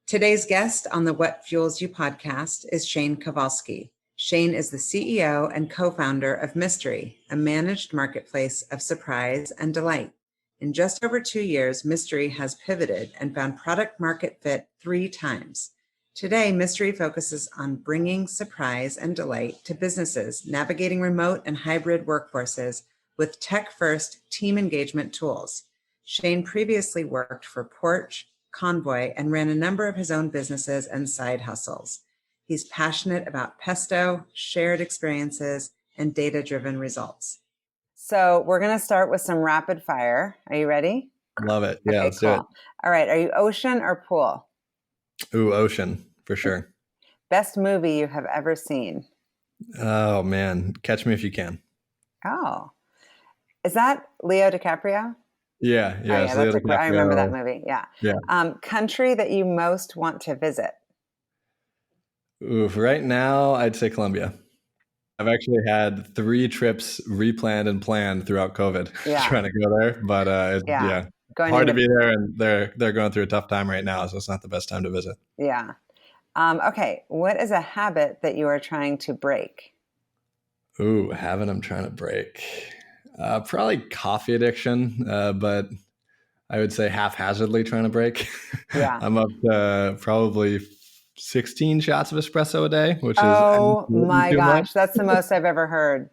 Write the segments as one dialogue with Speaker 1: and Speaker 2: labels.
Speaker 1: Today's guest on the What Fuels You podcast is Shane Kovalsky. Shane is the CEO and co-founder of Mystery, a managed marketplace of surprise and delight. In just over 2 years, Mystery has pivoted and found product market fit 3 times. Today, Mystery focuses on bringing surprise and delight to businesses navigating remote and hybrid workforces with tech-first team engagement tools. Shane previously worked for Porch, Convoy, and ran a number of his own businesses and side hustles. He's passionate about pesto, shared experiences, and data-driven results. So we're going to start with some rapid fire. Are you ready?
Speaker 2: Love it. Yeah, let's do it.
Speaker 1: All right. Are you ocean or pool?
Speaker 2: Ooh, ocean, for sure.
Speaker 1: Best movie you have ever seen?
Speaker 2: Oh, man. Catch Me If You Can.
Speaker 1: Oh. Is that Leo DiCaprio?
Speaker 2: Yeah.
Speaker 1: I remember that movie. Yeah. Country that you most want to visit?
Speaker 2: Oof, right now, I'd say Colombia. I've actually had 3 trips replanned and planned throughout COVID trying to go there. But hard to be there, and they're going through a tough time right now, so it's not the best time to visit.
Speaker 1: Yeah. Okay. What is a habit that you are trying to break?
Speaker 2: Ooh, a habit I'm trying to break. Probably coffee addiction, but I would say haphazardly trying to break.
Speaker 1: Yeah.
Speaker 2: I'm up to probably 16 shots of espresso a day, which is
Speaker 1: my gosh, that's the most I've ever heard.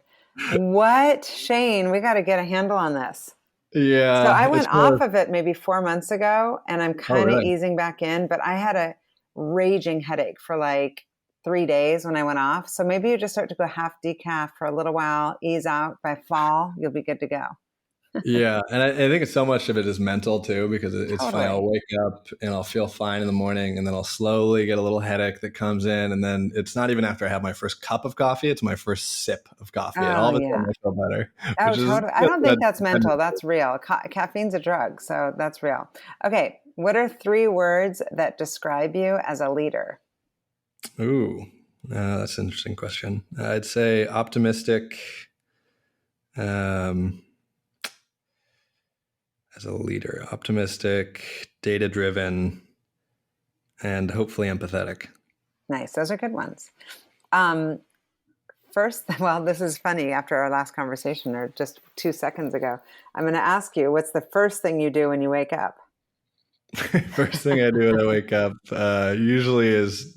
Speaker 1: What? Shane, we got to get a handle on this.
Speaker 2: Yeah.
Speaker 1: So I went off of it maybe 4 months ago, and I'm kind of easing back in, but I had a raging headache for like 3 days when I went off. So maybe you just start to go half decaf for a little while, ease out. By fall, you'll be good to go.
Speaker 2: Yeah. And I think so much of it is mental too, because it's funny. I'll wake up and I'll feel fine in the morning, and then I'll slowly get a little headache that comes in. And then it's not even after I have my first cup of coffee, it's my first sip of coffee. And all of a sudden I feel better.
Speaker 1: Totally. I don't think that's mental. That's real. Caffeine's a drug. So that's real. Okay. What are 3 words that describe you as a leader?
Speaker 2: Ooh, that's an interesting question. I'd say optimistic, as a leader, optimistic, data-driven, and hopefully empathetic.
Speaker 1: Nice. Those are good ones. First, this is funny. After our last conversation, or just 2 seconds ago, I'm going to ask you, what's the first thing you do when you wake up?
Speaker 2: First thing I do when I wake up usually is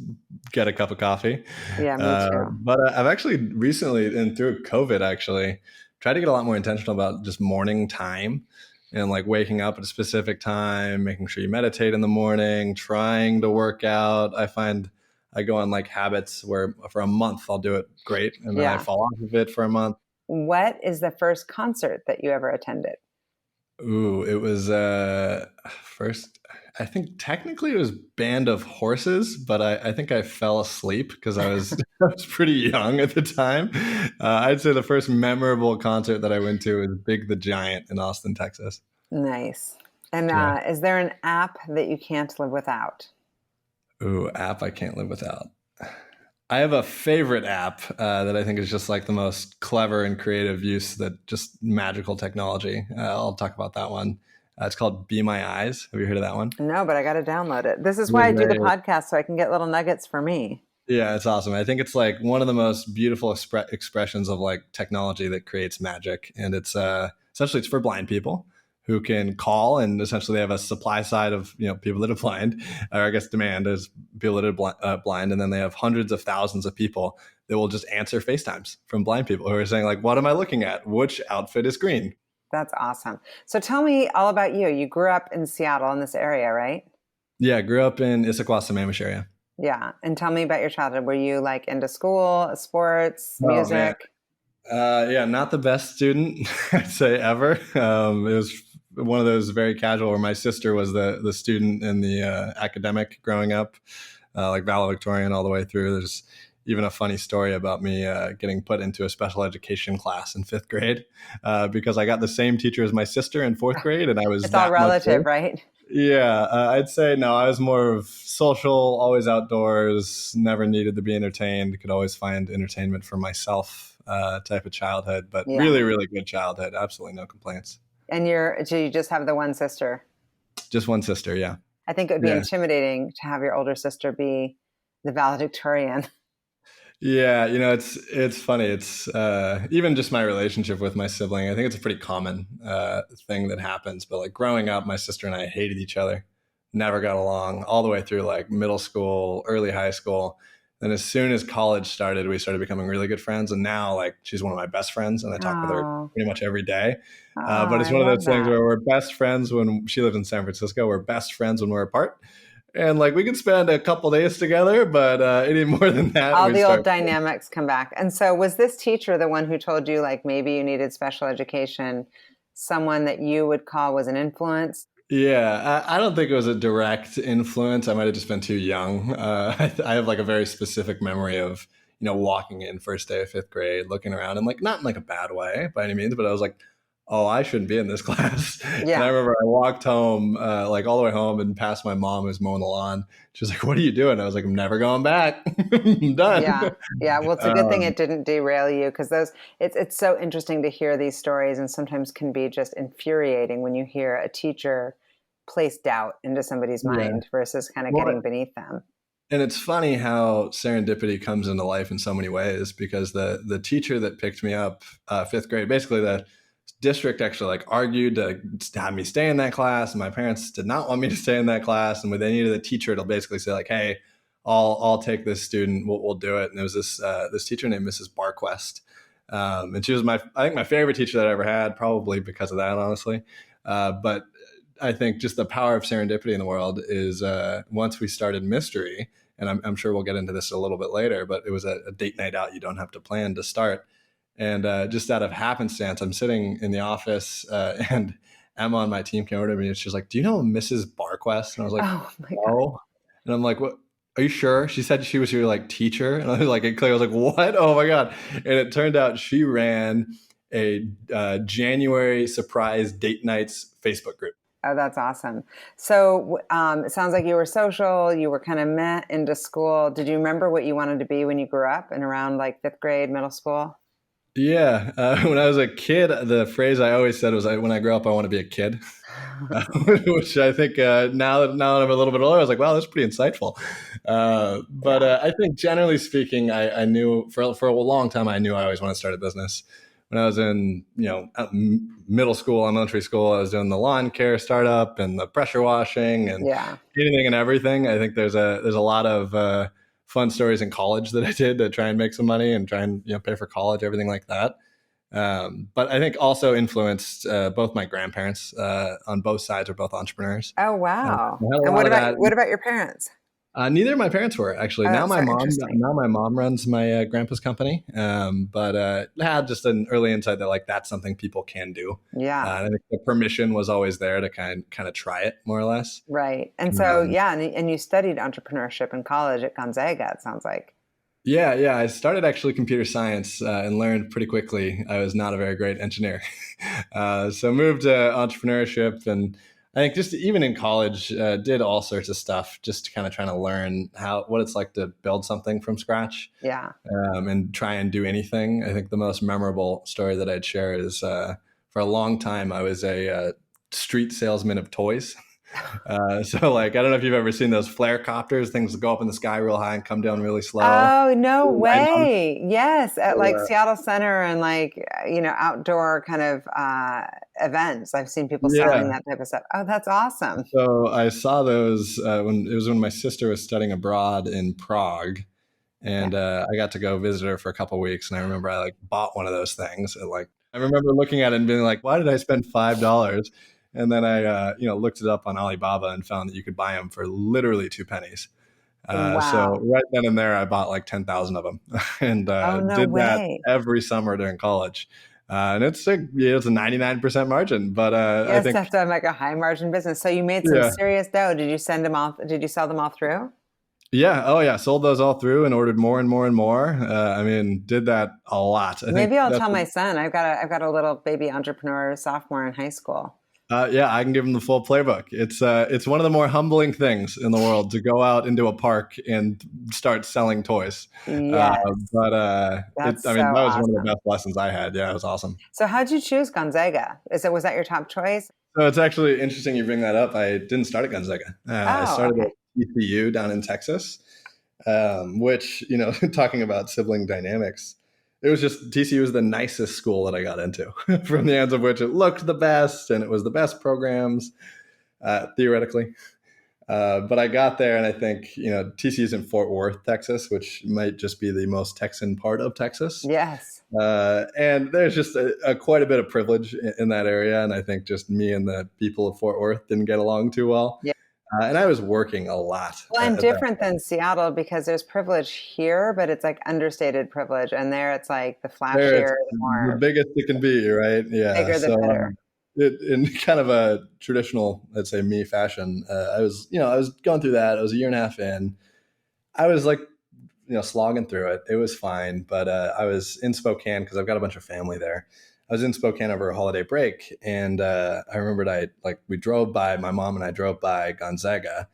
Speaker 2: get a cup of coffee.
Speaker 1: Yeah, me too.
Speaker 2: But I've actually recently, and through COVID actually, tried to get a lot more intentional about just morning time and like waking up at a specific time, making sure you meditate in the morning, trying to work out. I find I go on like habits where for a month I'll do it great, and then I fall off of it for a month.
Speaker 1: What is the first concert that you ever attended?
Speaker 2: Ooh, it was first, I think technically it was Band of Horses, but I think I fell asleep because I was I was pretty young at the time. I'd say the first memorable concert that I went to was Big the Giant in Austin, Texas.
Speaker 1: Nice. And is there an app that you can't live without?
Speaker 2: Ooh, app I can't live without. I have a favorite app that I think is just like the most clever and creative use that just magical technology. I'll talk about that one. It's called Be My Eyes. Have you heard of that one?
Speaker 1: No, but I got to download it. This is why I do the podcast, so I can get little nuggets for me.
Speaker 2: Yeah, it's awesome. I think it's like one of the most beautiful expressions of like technology that creates magic. And it's essentially it's for blind people who can call, and essentially they have a supply side of people that are blind, or I guess demand is people that are blind, and then they have hundreds of thousands of people that will just answer FaceTimes from blind people who are saying like, "What am I looking at? Which outfit is green?"
Speaker 1: That's awesome. So tell me all about you. You grew up in Seattle, in this area, right?
Speaker 2: Yeah, I grew up in Issaquah-Sammamish area.
Speaker 1: Yeah, and tell me about your childhood. Were you like into school, sports, music?
Speaker 2: Yeah, not the best student I'd say ever. It was one of those very casual where my sister was the student in the academic growing up, like valedictorian all the way through. There's even a funny story about me getting put into a special education class in 5th grade because I got the same teacher as my sister in 4th grade, and I was
Speaker 1: it's all relative, right?
Speaker 2: Yeah, I'd say no. I was more of social, always outdoors, never needed to be entertained, could always find entertainment for myself type of childhood, but really, really good childhood. Absolutely no complaints.
Speaker 1: And so you just have the one sister?
Speaker 2: Just one sister, yeah.
Speaker 1: I think it would be
Speaker 2: Yeah.
Speaker 1: intimidating to have your older sister be the valedictorian.
Speaker 2: Yeah, it's funny. It's even just my relationship with my sibling. I think it's a pretty common thing that happens. But like growing up, my sister and I hated each other, never got along all the way through like middle school, early high school. Then as soon as college started, we started becoming really good friends. And now like she's one of my best friends, and I talk with her
Speaker 1: Oh,
Speaker 2: pretty much every day.
Speaker 1: oh,
Speaker 2: But it's
Speaker 1: I
Speaker 2: one of
Speaker 1: love
Speaker 2: those things
Speaker 1: that.
Speaker 2: where we're best friends when she lives in San Francisco. We're best friends when we're apart. And like we can spend a couple days together, but any more than that,
Speaker 1: All
Speaker 2: we
Speaker 1: the old
Speaker 2: start.
Speaker 1: dynamics come back. And so was this teacher the one who told you like maybe you needed special education, someone that you would call was an influence?
Speaker 2: Yeah, I don't think it was a direct influence. I might have just been too young. I have like a very specific memory of, walking in first day of fifth grade, looking around and like, not in like a bad way by any means, but I was like, oh, I shouldn't be in this class. And I
Speaker 1: Yeah.
Speaker 2: remember I walked home, like all the way home and past my mom who's mowing the lawn. She was like, what are you doing? I was like, I'm never going back. I'm done.
Speaker 1: Yeah. Yeah. Well, it's a good thing
Speaker 2: Um,
Speaker 1: it didn't derail you because it's so interesting to hear these stories and sometimes can be just infuriating when you hear a teacher place doubt into somebody's
Speaker 2: yeah.
Speaker 1: mind versus kind of
Speaker 2: Well,
Speaker 1: getting beneath them.
Speaker 2: and it's funny how serendipity comes into life in so many ways because the teacher that picked me up fifth grade, basically the district actually like argued to have me stay in that class, and my parents did not want me to stay in that class. And when they needed a teacher to basically say like, "Hey, I'll take this student, we'll do it." And there was this teacher named Mrs. Barquest, and she was I think my favorite teacher that I ever had, probably because of that, honestly. But I think just the power of serendipity in the world is once we started Mystery, and I'm sure we'll get into this a little bit later, but it was a date night out you don't have to plan to start. And just out of happenstance, I'm sitting in the office and Emma on my team came over to me and she's like, do you know Mrs. Barquest? And I was like,
Speaker 1: Oh my God.
Speaker 2: no. And I'm like, what? Are you sure? She said she was your like teacher. And I was like, I was like, what? Oh my God. And it turned out she ran a January surprise date nights Facebook group.
Speaker 1: Oh, that's awesome. So it sounds like you were social, you were kind of met into school. Did you remember what you wanted to be when you grew up and around like fifth grade, middle school?
Speaker 2: Yeah. When I was a kid, the phrase I always said was, when I grow up, I want to be a kid. Which I think now that I'm a little bit older, I was like, wow, that's pretty insightful. But
Speaker 1: Yeah.
Speaker 2: I think generally speaking, I knew for a long time, I knew I always wanted to start a business. When I was in, middle school, elementary school, I was doing the lawn care startup and the pressure washing and
Speaker 1: Yeah.
Speaker 2: anything and everything. I think there's a lot of fun stories in college that I did to try and make some money and try and pay for college, everything like that. But I think also influenced both my grandparents on both sides are both entrepreneurs.
Speaker 1: Oh,
Speaker 2: I
Speaker 1: wow.
Speaker 2: had a
Speaker 1: And
Speaker 2: lot of that.
Speaker 1: what about your parents?
Speaker 2: Neither of my parents were actually.
Speaker 1: Oh,
Speaker 2: Now
Speaker 1: that's
Speaker 2: my
Speaker 1: so
Speaker 2: mom
Speaker 1: interesting.
Speaker 2: now my mom runs my grandpa's company. But had just an early insight that like that's something people can do.
Speaker 1: Yeah.
Speaker 2: And I think the permission was always there to kind of try it more or less.
Speaker 1: Right. And so,
Speaker 2: Um,
Speaker 1: yeah, and you studied entrepreneurship in college at Gonzaga, it sounds like.
Speaker 2: Yeah. I started actually computer science and learned pretty quickly I was not a very great engineer. So moved to entrepreneurship, and I think just even in college, did all sorts of stuff just kind of trying to learn what it's like to build something from scratch
Speaker 1: Yeah.
Speaker 2: and try and do anything. I think the most memorable story that I'd share is for a long time, I was a street salesman of toys. So like, I don't know if you've ever seen those flare copters, things that go up in the sky real high and come down really slow.
Speaker 1: Oh, no
Speaker 2: Right on.
Speaker 1: way. Yes, at like Seattle Center and like, outdoor kind of events. I've seen people selling
Speaker 2: Yeah.
Speaker 1: that type of stuff. Oh, that's awesome.
Speaker 2: So I saw those when my sister was studying abroad in Prague,
Speaker 1: Yeah.
Speaker 2: and I got to go visit her for a couple of weeks. And I remember I like bought one of those things. And, like I remember looking at it and being like, "Why did I spend $5?" And then I looked it up on Alibaba and found that you could buy them for literally 2 pennies. So
Speaker 1: Wow.
Speaker 2: right then and there, I bought like 10,000 of them, and
Speaker 1: Oh, no
Speaker 2: did that
Speaker 1: way.
Speaker 2: every summer during college. And it's a 99% margin, but I
Speaker 1: Yes,
Speaker 2: think
Speaker 1: that's like a high margin business. So you made some
Speaker 2: yeah.
Speaker 1: serious dough. Did you send them off? Did you sell them all through?
Speaker 2: Yeah. Oh, yeah. Sold those all through and ordered more and more and more. I mean, did that a lot. I think
Speaker 1: Maybe I'll
Speaker 2: that's
Speaker 1: tell my son. I've got a little baby entrepreneur sophomore in high school.
Speaker 2: Yeah, I can give them the full playbook. It's one of the more humbling things in the world to go out into a park and start selling toys. Uh,
Speaker 1: Yes, that's
Speaker 2: I
Speaker 1: so
Speaker 2: mean, that was one of the
Speaker 1: awesome.
Speaker 2: best lessons I had. Yeah, it was awesome.
Speaker 1: So how'd you choose Gonzaga? Was that your top choice?
Speaker 2: So it's actually interesting you bring that up. I didn't start at Gonzaga. I
Speaker 1: Oh,
Speaker 2: started
Speaker 1: okay.
Speaker 2: at TCU down in Texas, which, talking about sibling dynamics, it was just TCU was the nicest school that I got into, from the ends of which it looked the best and it was the best programs, theoretically. But I got there, and I think TCU is in Fort Worth, Texas, which might just be the most Texan part of Texas.
Speaker 1: Yes.
Speaker 2: And there's just quite a bit of privilege in that area, and I think just me and the people of Fort Worth didn't get along too well.
Speaker 1: Yeah.
Speaker 2: And I was working a lot
Speaker 1: Well, and
Speaker 2: at that
Speaker 1: different
Speaker 2: point.
Speaker 1: than Seattle because there's privilege here, but it's like understated privilege, and there it's like the
Speaker 2: There, it's
Speaker 1: flashier, the
Speaker 2: the
Speaker 1: more
Speaker 2: biggest it can be, right? Yeah.
Speaker 1: bigger the
Speaker 2: So
Speaker 1: better.
Speaker 2: in kind of a traditional, let's say, me fashion, I was going through that. I was a year and a half in. I was like, slogging through it. It was fine, but I was in Spokane because I've got a bunch of family there. I was in Spokane over a holiday break, and I remembered my mom and I drove by Gonzaga,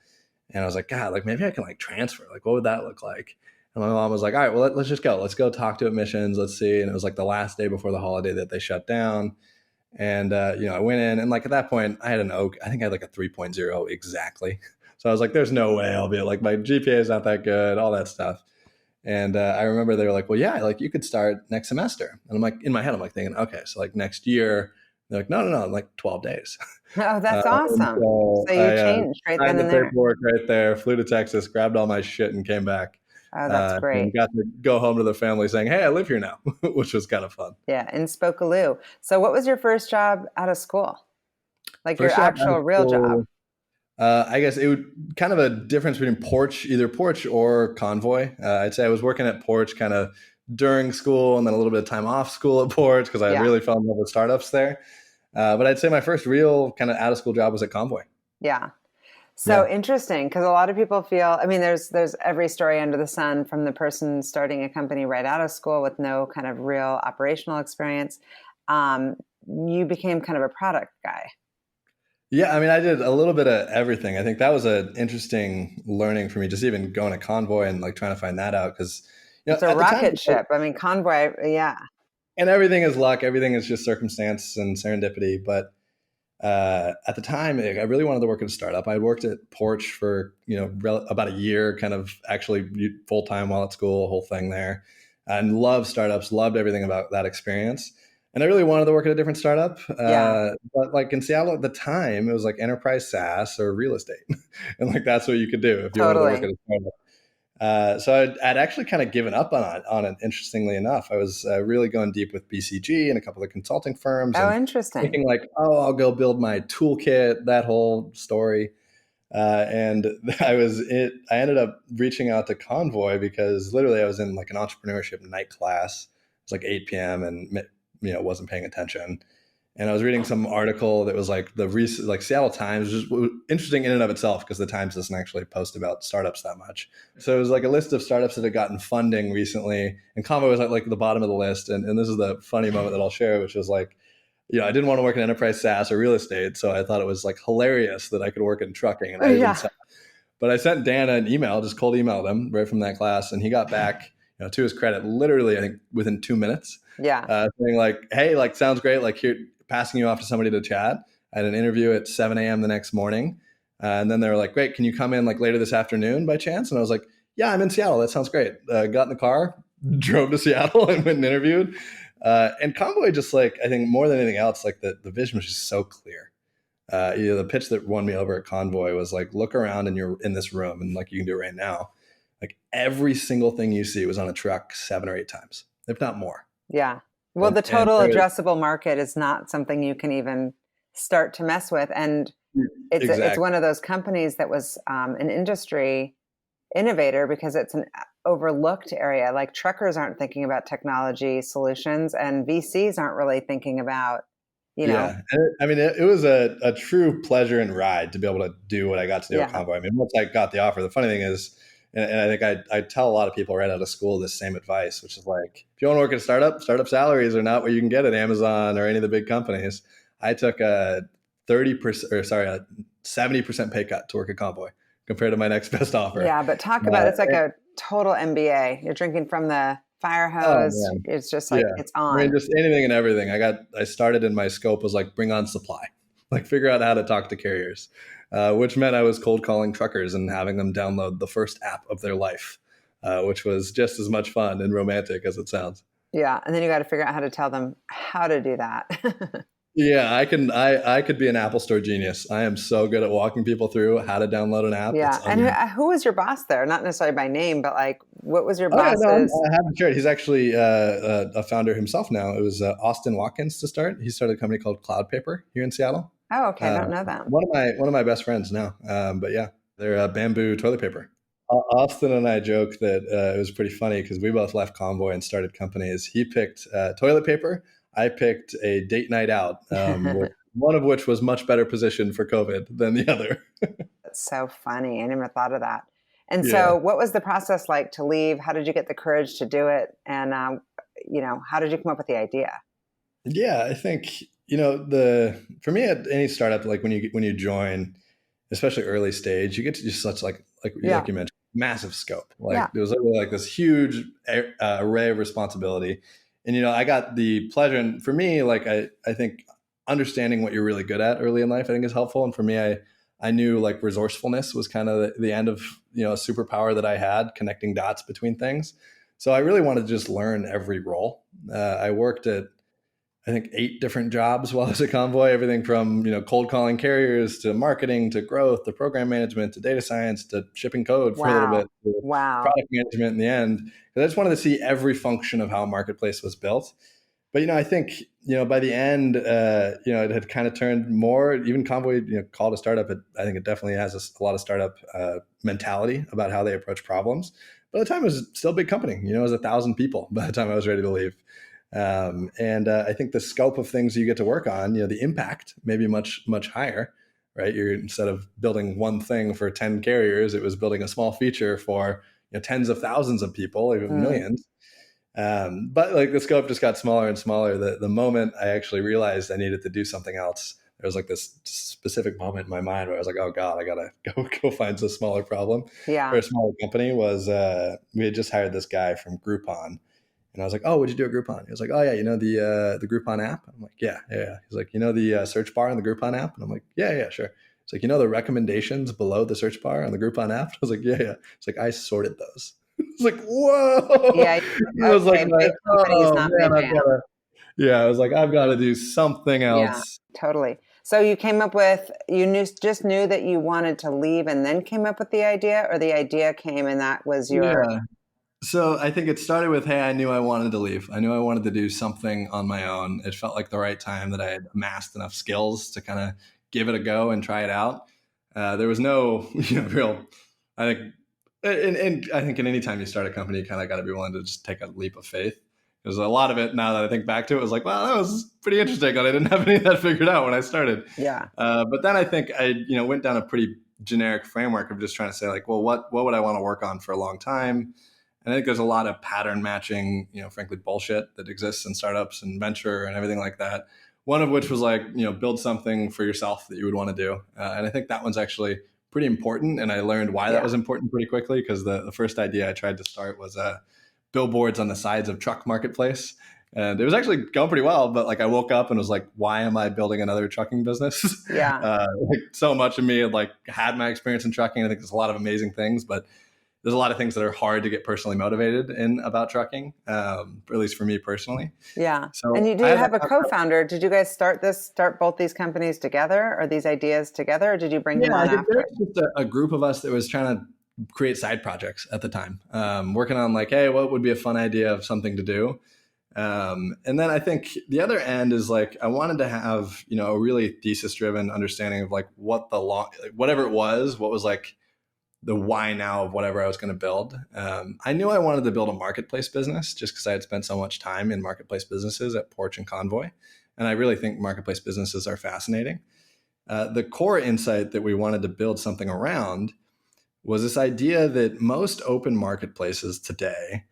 Speaker 2: and I was like, God, like maybe I can like transfer. Like, what would that look like? And my mom was like, all right, well, let's just go. Let's go talk to admissions. Let's see. And it was like the last day before the holiday that they shut down. And, I went in, and like at that point I had I think I had like a 3.0 exactly. So I was like, there's no way I'll be like, my GPA is not that good, all that stuff. And I remember they were like, well, yeah, like you could start next semester. And I'm like, in my head, I'm like thinking, okay, so like next year. They're like, no, like 12 days.
Speaker 1: Oh, that's
Speaker 2: And
Speaker 1: awesome.
Speaker 2: so
Speaker 1: So you
Speaker 2: I
Speaker 1: changed right then
Speaker 2: signed the
Speaker 1: and there.
Speaker 2: paperwork right there, flew to Texas, grabbed all my shit, and came back.
Speaker 1: Oh, that's
Speaker 2: And
Speaker 1: great.
Speaker 2: got to go home to the family saying, hey, I live here now, which was kind of fun.
Speaker 1: Yeah, in Spokaloo. So what was your first job out of school? Like your
Speaker 2: First job out of
Speaker 1: actual real job?
Speaker 2: school, I guess it would kind of a difference between either Porch or Convoy. I'd say I was working at Porch kind of during school and then a little bit of time off school at Porch because I
Speaker 1: Yeah.
Speaker 2: really fell in love with startups there. But I'd say my first real kind of out of school job was at Convoy.
Speaker 1: Yeah. So
Speaker 2: Yeah.
Speaker 1: interesting because a lot of people feel, I mean, there's every story under the sun from the person starting a company right out of school with no kind of real operational experience. Um, you became kind of a product guy.
Speaker 2: Yeah, I mean, I did a little bit of everything. I think that was an interesting learning for me, just even going to Convoy and like trying to find that out because,
Speaker 1: It's a
Speaker 2: at the time,
Speaker 1: rocket ship. I mean, Convoy, yeah.
Speaker 2: and everything is luck, everything is just circumstance and serendipity. But at the time, I really wanted to work at a startup. I had worked at Porch for about a year, kind of actually full time while at school, whole thing there, and loved startups, loved everything about that experience. And I really wanted to work at a different startup,
Speaker 1: Yeah,
Speaker 2: but like in Seattle at the time, it was like enterprise SaaS or real estate, and like that's what you could do if you wanted to work
Speaker 1: totally.
Speaker 2: at a startup. So I'd actually kind of given up on it. Interestingly enough, I was really going deep with BCG and a couple of consulting firms,
Speaker 1: Oh,
Speaker 2: and
Speaker 1: interesting.
Speaker 2: thinking like, oh, I'll go build my toolkit, that whole story. And I ended up reaching out to Convoy because literally I was in like an entrepreneurship night class. It was like 8 p.m. and wasn't paying attention. And I was reading some article that was like like Seattle Times, which was interesting in and of itself because the Times doesn't actually post about startups that much. So it was like a list of startups that had gotten funding recently, and Convoy was at like the bottom of the list. And this is the funny moment that I'll share, which was like, I didn't want to work in enterprise SaaS or real estate, so I thought it was like hilarious that I could work in trucking, and I didn't.
Speaker 1: Yeah,
Speaker 2: But I sent Dan an email, just cold emailed him right from that class, and he got back. To his credit, literally, I think within 2 minutes,
Speaker 1: yeah.
Speaker 2: saying like, "Hey, like, sounds great. Like, here, passing you off to somebody to chat." I had an interview at 7 a.m. the next morning, and then they were like, "Great, can you come in like later this afternoon by chance?" And I was like, "Yeah, I'm in Seattle. That sounds great." Got in the car, drove to Seattle, and went and interviewed. And Convoy, just like I think more than anything else, like the vision was just so clear. The pitch that won me over at Convoy was like, look around and you're in this room, and like you can do it right now. Like every single thing you see was on a truck 7 or 8 times, if not more.
Speaker 1: Yeah. Well,
Speaker 2: And
Speaker 1: the total addressable market is not something you can even start to mess with. And it's
Speaker 2: exactly.
Speaker 1: one of those companies that was an industry innovator because it's an overlooked area. Like truckers aren't thinking about technology solutions and VCs aren't really thinking about, you know,
Speaker 2: Yeah. I mean, it was a true pleasure and ride to be able to do what I got to do at
Speaker 1: yeah,
Speaker 2: Convoy. I mean, once I got the offer, the funny thing is, and I think I tell a lot of people right out of school this same advice, which is like, if you want to work at a startup salaries are not what you can get at Amazon or any of the big companies. I took a 30% or sorry, a 70% pay cut to work at Convoy compared to my next best offer.
Speaker 1: Yeah, but talk about it's like a total MBA. You're drinking from the fire
Speaker 2: Oh
Speaker 1: hose.
Speaker 2: man.
Speaker 1: It's just like
Speaker 2: Yeah.
Speaker 1: it's
Speaker 2: I mean,
Speaker 1: on.
Speaker 2: just anything and everything. I started in my scope was like bring on supply, like figure out how to talk to carriers, which meant I was cold calling truckers and having them download the first app of their life, which was just as much fun and romantic as it sounds.
Speaker 1: Yeah, and then you got to figure out how to tell them how to do that.
Speaker 2: Yeah, I could be an Apple Store genius. I am so good at walking people through how to download an app. It's
Speaker 1: Yeah, and who was your boss there? Not necessarily by name, but like, what was your
Speaker 2: Oh yeah, no,
Speaker 1: boss's?
Speaker 2: I haven't shared. He's actually a founder himself now. It was Austin Watkins to start. He started a company called Cloud Paper here in Seattle.
Speaker 1: Oh, okay, I
Speaker 2: Uh,
Speaker 1: don't know them.
Speaker 2: one of my best friends now. But yeah, they're bamboo toilet paper. Austin and I joke that it was pretty funny because we both left Convoy and started companies. He picked toilet paper. I picked a date night out, one of which was much better positioned for COVID than the other.
Speaker 1: That's so funny. I never thought of that. And
Speaker 2: Yeah.
Speaker 1: so, what was the process like to leave? How did you get the courage to do it? And how did you come up with the idea?
Speaker 2: Yeah, I think the for me at any startup, like when you join, especially early stage, you get to just such
Speaker 1: Yeah,
Speaker 2: like you mentioned, massive scope.
Speaker 1: yeah,
Speaker 2: Like there was literally like this huge array of responsibility, and I got the pleasure. And for me, like I think understanding what you're really good at early in life, I think is helpful. And for me, I knew like resourcefulness was kind of the end of a superpower that I had, connecting dots between things. So I really wanted to just learn every role. I worked at I think 8 different jobs while I was at Convoy, everything from, cold calling carriers to marketing to growth to program management to data science to shipping code for a little
Speaker 1: wow,
Speaker 2: bit to
Speaker 1: wow,
Speaker 2: product management in the end. Because I just wanted to see every function of how a marketplace was built. But, I think, by the end, it had kind of turned more, even Convoy, called a startup. I think it definitely has a lot of startup mentality about how they approach problems. By the time it was still a big company, it was 1,000 people by the time I was ready to leave. And I think the scope of things you get to work on, the impact may be much, much higher, right? You're instead of building one thing for 10 carriers, it was building a small feature for tens of thousands of people, even
Speaker 1: mm,
Speaker 2: millions. But like the scope just got smaller and smaller. The moment I actually realized I needed to do something else, there was like this specific moment in my mind where I was like, oh God, I gotta go find a smaller problem or
Speaker 1: yeah,
Speaker 2: a smaller company. Was we had just hired this guy from Groupon. And I was like, "Oh, would you do a Groupon?" He was like, "Oh yeah, the Groupon app." I'm like, "Yeah, yeah, yeah." He's like, the search bar on the Groupon app?" And I'm like, "Yeah, yeah, sure." He's like, "The recommendations below the search bar on the Groupon app?" I was like, "Yeah, yeah." It's like I sorted those. It's like,
Speaker 1: yeah.
Speaker 2: whoa! I was like,
Speaker 1: Okay, big company is
Speaker 2: "Oh
Speaker 1: not my
Speaker 2: man, I've got
Speaker 1: jam.
Speaker 2: to." Yeah, I was like, "I've got to do something
Speaker 1: Yeah,
Speaker 2: else."
Speaker 1: totally. So you came up with just knew that you wanted to leave, and then came up with the idea, or the idea came and that was your
Speaker 2: Yeah. So I think it started with, hey, I knew I wanted to leave. I knew I wanted to do something on my own. It felt like the right time that I had amassed enough skills to kind of give it a go and try it out. There was no, real, I think, and I think in any time you start a company, you kind of got to be willing to just take a leap of faith. There's a lot of it now that I think back to it was like, wow, that was pretty interesting. And I didn't have any of that figured out when I started.
Speaker 1: yeah.
Speaker 2: But then I think I, went down a pretty generic framework of just trying to say like, well, what would I want to work on for a long time? And I think there's a lot of pattern matching, frankly, bullshit that exists in startups and venture and everything like that. One of which was like, build something for yourself that you would want to do. And I think that one's actually pretty important. And I learned why that
Speaker 1: Yeah.
Speaker 2: was important pretty quickly because the first idea I tried to start was billboards on the sides of truck marketplace. And it was actually going pretty well, but like I woke up and was like, why am I building another trucking business?
Speaker 1: Yeah.
Speaker 2: Like so much of me had like had my experience in trucking. I think there's a lot of amazing things, but there's a lot of things that are hard to get personally motivated in about trucking, at least for me personally.
Speaker 1: Yeah. And
Speaker 2: So
Speaker 1: do
Speaker 2: I
Speaker 1: you
Speaker 2: had
Speaker 1: have a co-founder? Did you guys start both these companies together, or these ideas together, or did you bring him
Speaker 2: yeah, I
Speaker 1: on
Speaker 2: think there
Speaker 1: after?
Speaker 2: was just a group of us that was trying to create side projects at the time, working on like, hey, what would be a fun idea of something to do? And then I think the other end is like I wanted to have a really thesis driven understanding of like what whatever it was, what was like the why now of whatever I was going to build. I knew I wanted to build a marketplace business just because I had spent so much time in marketplace businesses at Porch and Convoy. And I really think marketplace businesses are fascinating. The core insight that we wanted to build something around was this idea that most open marketplaces today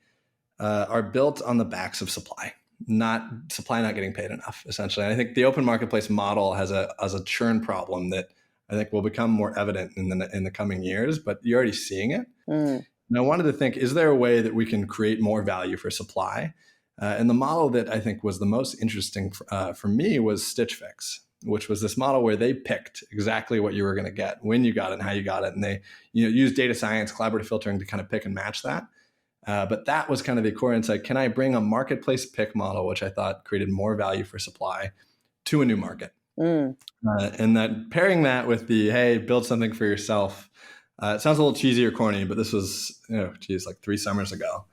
Speaker 2: are built on the backs of supply. not supply not getting paid enough, essentially. And I think the open marketplace model has a churn problem that I think will become more evident in the coming years, but you're already seeing it.
Speaker 1: Mm.
Speaker 2: And I wanted to think, is there a way that we can create more value for supply? And the model that I think was the most interesting for me was Stitch Fix, which was this model where they picked exactly what you were going to get, when you got it, and how you got it, and they used data science, collaborative filtering to kind of pick and match that. But that was kind of the core insight. Can I bring a marketplace pick model, which I thought created more value for supply, to a new market?
Speaker 1: Mm.
Speaker 2: And that pairing that with the, hey, build something for yourself. It sounds a little cheesy or corny, but this was, like 3 summers ago.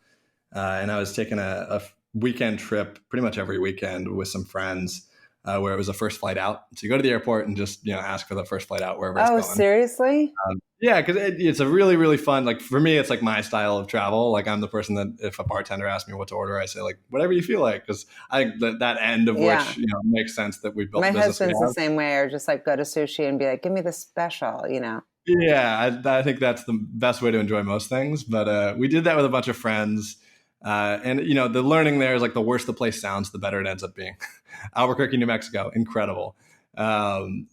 Speaker 2: And I was taking a weekend trip pretty much every weekend with some friends where it was a first flight out. So you go to the airport and just, ask for the first flight out wherever it's going.
Speaker 1: Oh, seriously?
Speaker 2: Yeah, because it's a really, really fun, like for me, it's like my style of travel. Like I'm the person that if a bartender asks me what to order, I say like, whatever you feel like, because I think that end of which, makes sense that we built
Speaker 1: My
Speaker 2: the business.
Speaker 1: husband's the same way, or just like go to sushi and be like, give me the special,
Speaker 2: Yeah, I think that's the best way to enjoy most things. But we did that with a bunch of friends. And the learning there is like the worse the place sounds, the better it ends up being. Albuquerque, New Mexico, incredible. And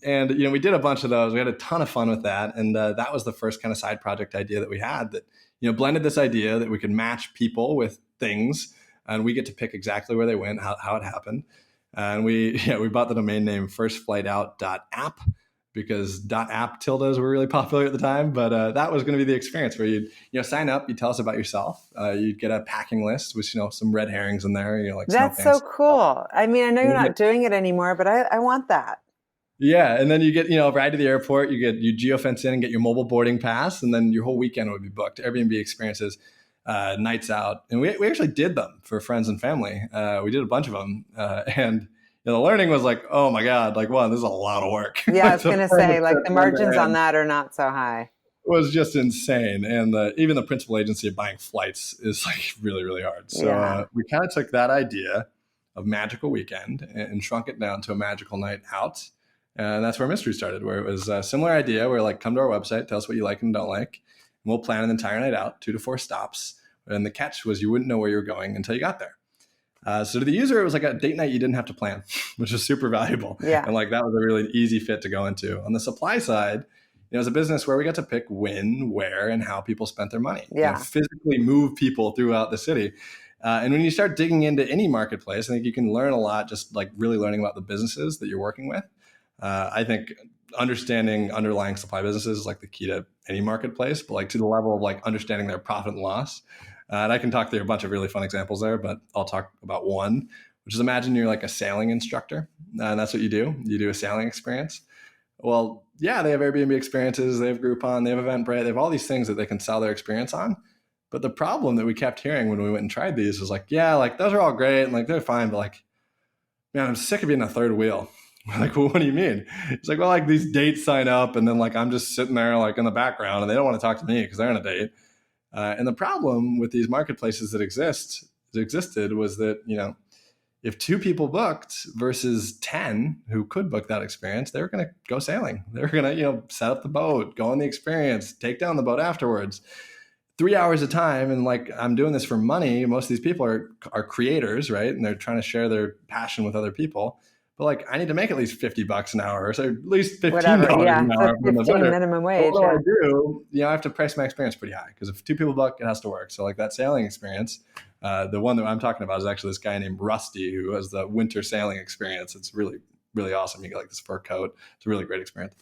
Speaker 2: we did a bunch of those. We had a ton of fun with that. And that was the first kind of side project idea that we had that, blended this idea that we could match people with things and we get to pick exactly where they went, how it happened. And we bought the domain name firstflightout.app because .app tildes were really popular at the time. But that was going to be the experience where you'd sign up, you tell us about yourself, you'd get a packing list with some red herrings in there. Like
Speaker 1: that's so cool. I mean, I know you're not doing it anymore, but I want that.
Speaker 2: Yeah, and then you get a ride to the airport. You geofence in and get your mobile boarding pass, and then your whole weekend would be booked. Airbnb Experiences, nights out, and we actually did them for friends and family. We did a bunch of them, and the learning was like, oh my god, like this is a lot of work.
Speaker 1: Yeah, I was going to say like the margins on that are not so high.
Speaker 2: It was just insane, and even the principal agency of buying flights is like really, really hard. So we kind of took that idea of magical weekend and shrunk it down to a magical night out. And that's where Mystery started, where it was a similar idea where like, come to our website, tell us what you like and don't like. And we'll plan an entire night out, 2 to 4 stops. And the catch was you wouldn't know where you were going until you got there. So to the user, it was like a date night you didn't have to plan, which was super valuable.
Speaker 1: Yeah.
Speaker 2: And like that was a really easy fit to go into. On the supply side, it was a business where we got to pick when, where, and how people spent their money.
Speaker 1: Yeah.
Speaker 2: Physically move people throughout the city. And when you start digging into any marketplace, I think you can learn a lot just like really learning about the businesses that you're working with. I think understanding underlying supply businesses is like the key to any marketplace, but like to the level of like understanding their profit and loss. And I can talk through a bunch of really fun examples there, but I'll talk about one, which is imagine you're like a sailing instructor and that's what you do. You do a sailing experience. Well, yeah, they have Airbnb Experiences, they have Groupon, they have Eventbrite, they have all these things that they can sell their experience on. But the problem that we kept hearing when we went and tried these was like, yeah, like those are all great and like they're fine, but like, man, I'm sick of being a third wheel. Like, well, what do you mean? It's like, well, like these dates sign up and then like I'm just sitting there like in the background and they don't want to talk to me because they're on a date. And the problem with these marketplaces that existed was that, if 2 people booked versus 10 who could book that experience, they were going to go sailing. They were going to, set up the boat, go on the experience, take down the boat afterwards. 3 hours a time. And like, I'm doing this for money. Most of these people are creators, right? And they're trying to share their passion with other people. But like, I need to make at least $50 an hour, so at least $15 an hour.
Speaker 1: 15 minimum wage.
Speaker 2: What do? I have to price my experience pretty high because if 2 people book, it has to work. So like that sailing experience, the one that I'm talking about is actually this guy named Rusty who has the winter sailing experience. It's really, really awesome. You get like this fur coat. It's a really great experience.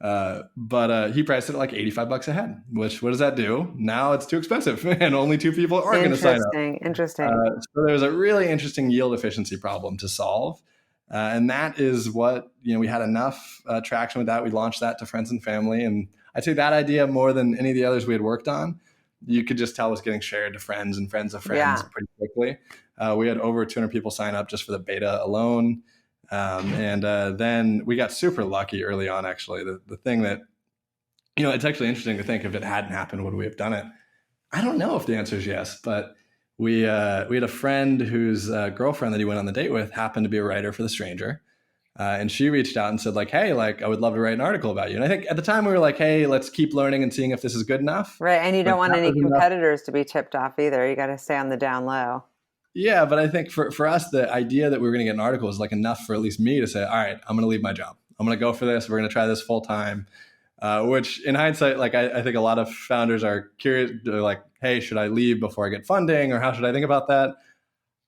Speaker 2: But he priced it at like $85 a head, which what does that do? Now it's too expensive and only 2 people are going to sign up.
Speaker 1: Interesting.
Speaker 2: So there's a really interesting yield efficiency problem to solve. And that is what, we had enough traction with that. We launched that to friends and family. And I'd say that idea more than any of the others we had worked on, you could just tell was getting shared to friends and friends of friends pretty quickly. We had over 200 people sign up just for the beta alone. And then we got super lucky early on, actually. The thing that, it's actually interesting to think if it hadn't happened, would we have done it? I don't know if the answer is yes, but we had a friend whose girlfriend that he went on the date with happened to be a writer for The Stranger. And she reached out and said like, hey, like I would love to write an article about you. And I think at the time we were like, hey, let's keep learning and seeing if this is good enough.
Speaker 1: Right. And you don't want any competitors to be tipped off either. You got to stay on the down low.
Speaker 2: Yeah, but I think for us, the idea that we were going to get an article is like enough for at least me to say, all right, I'm going to leave my job. I'm going to go for this. We're going to try this full time. Which in hindsight, like I think a lot of founders are curious. They're like, hey, should I leave before I get funding, or how should I think about that?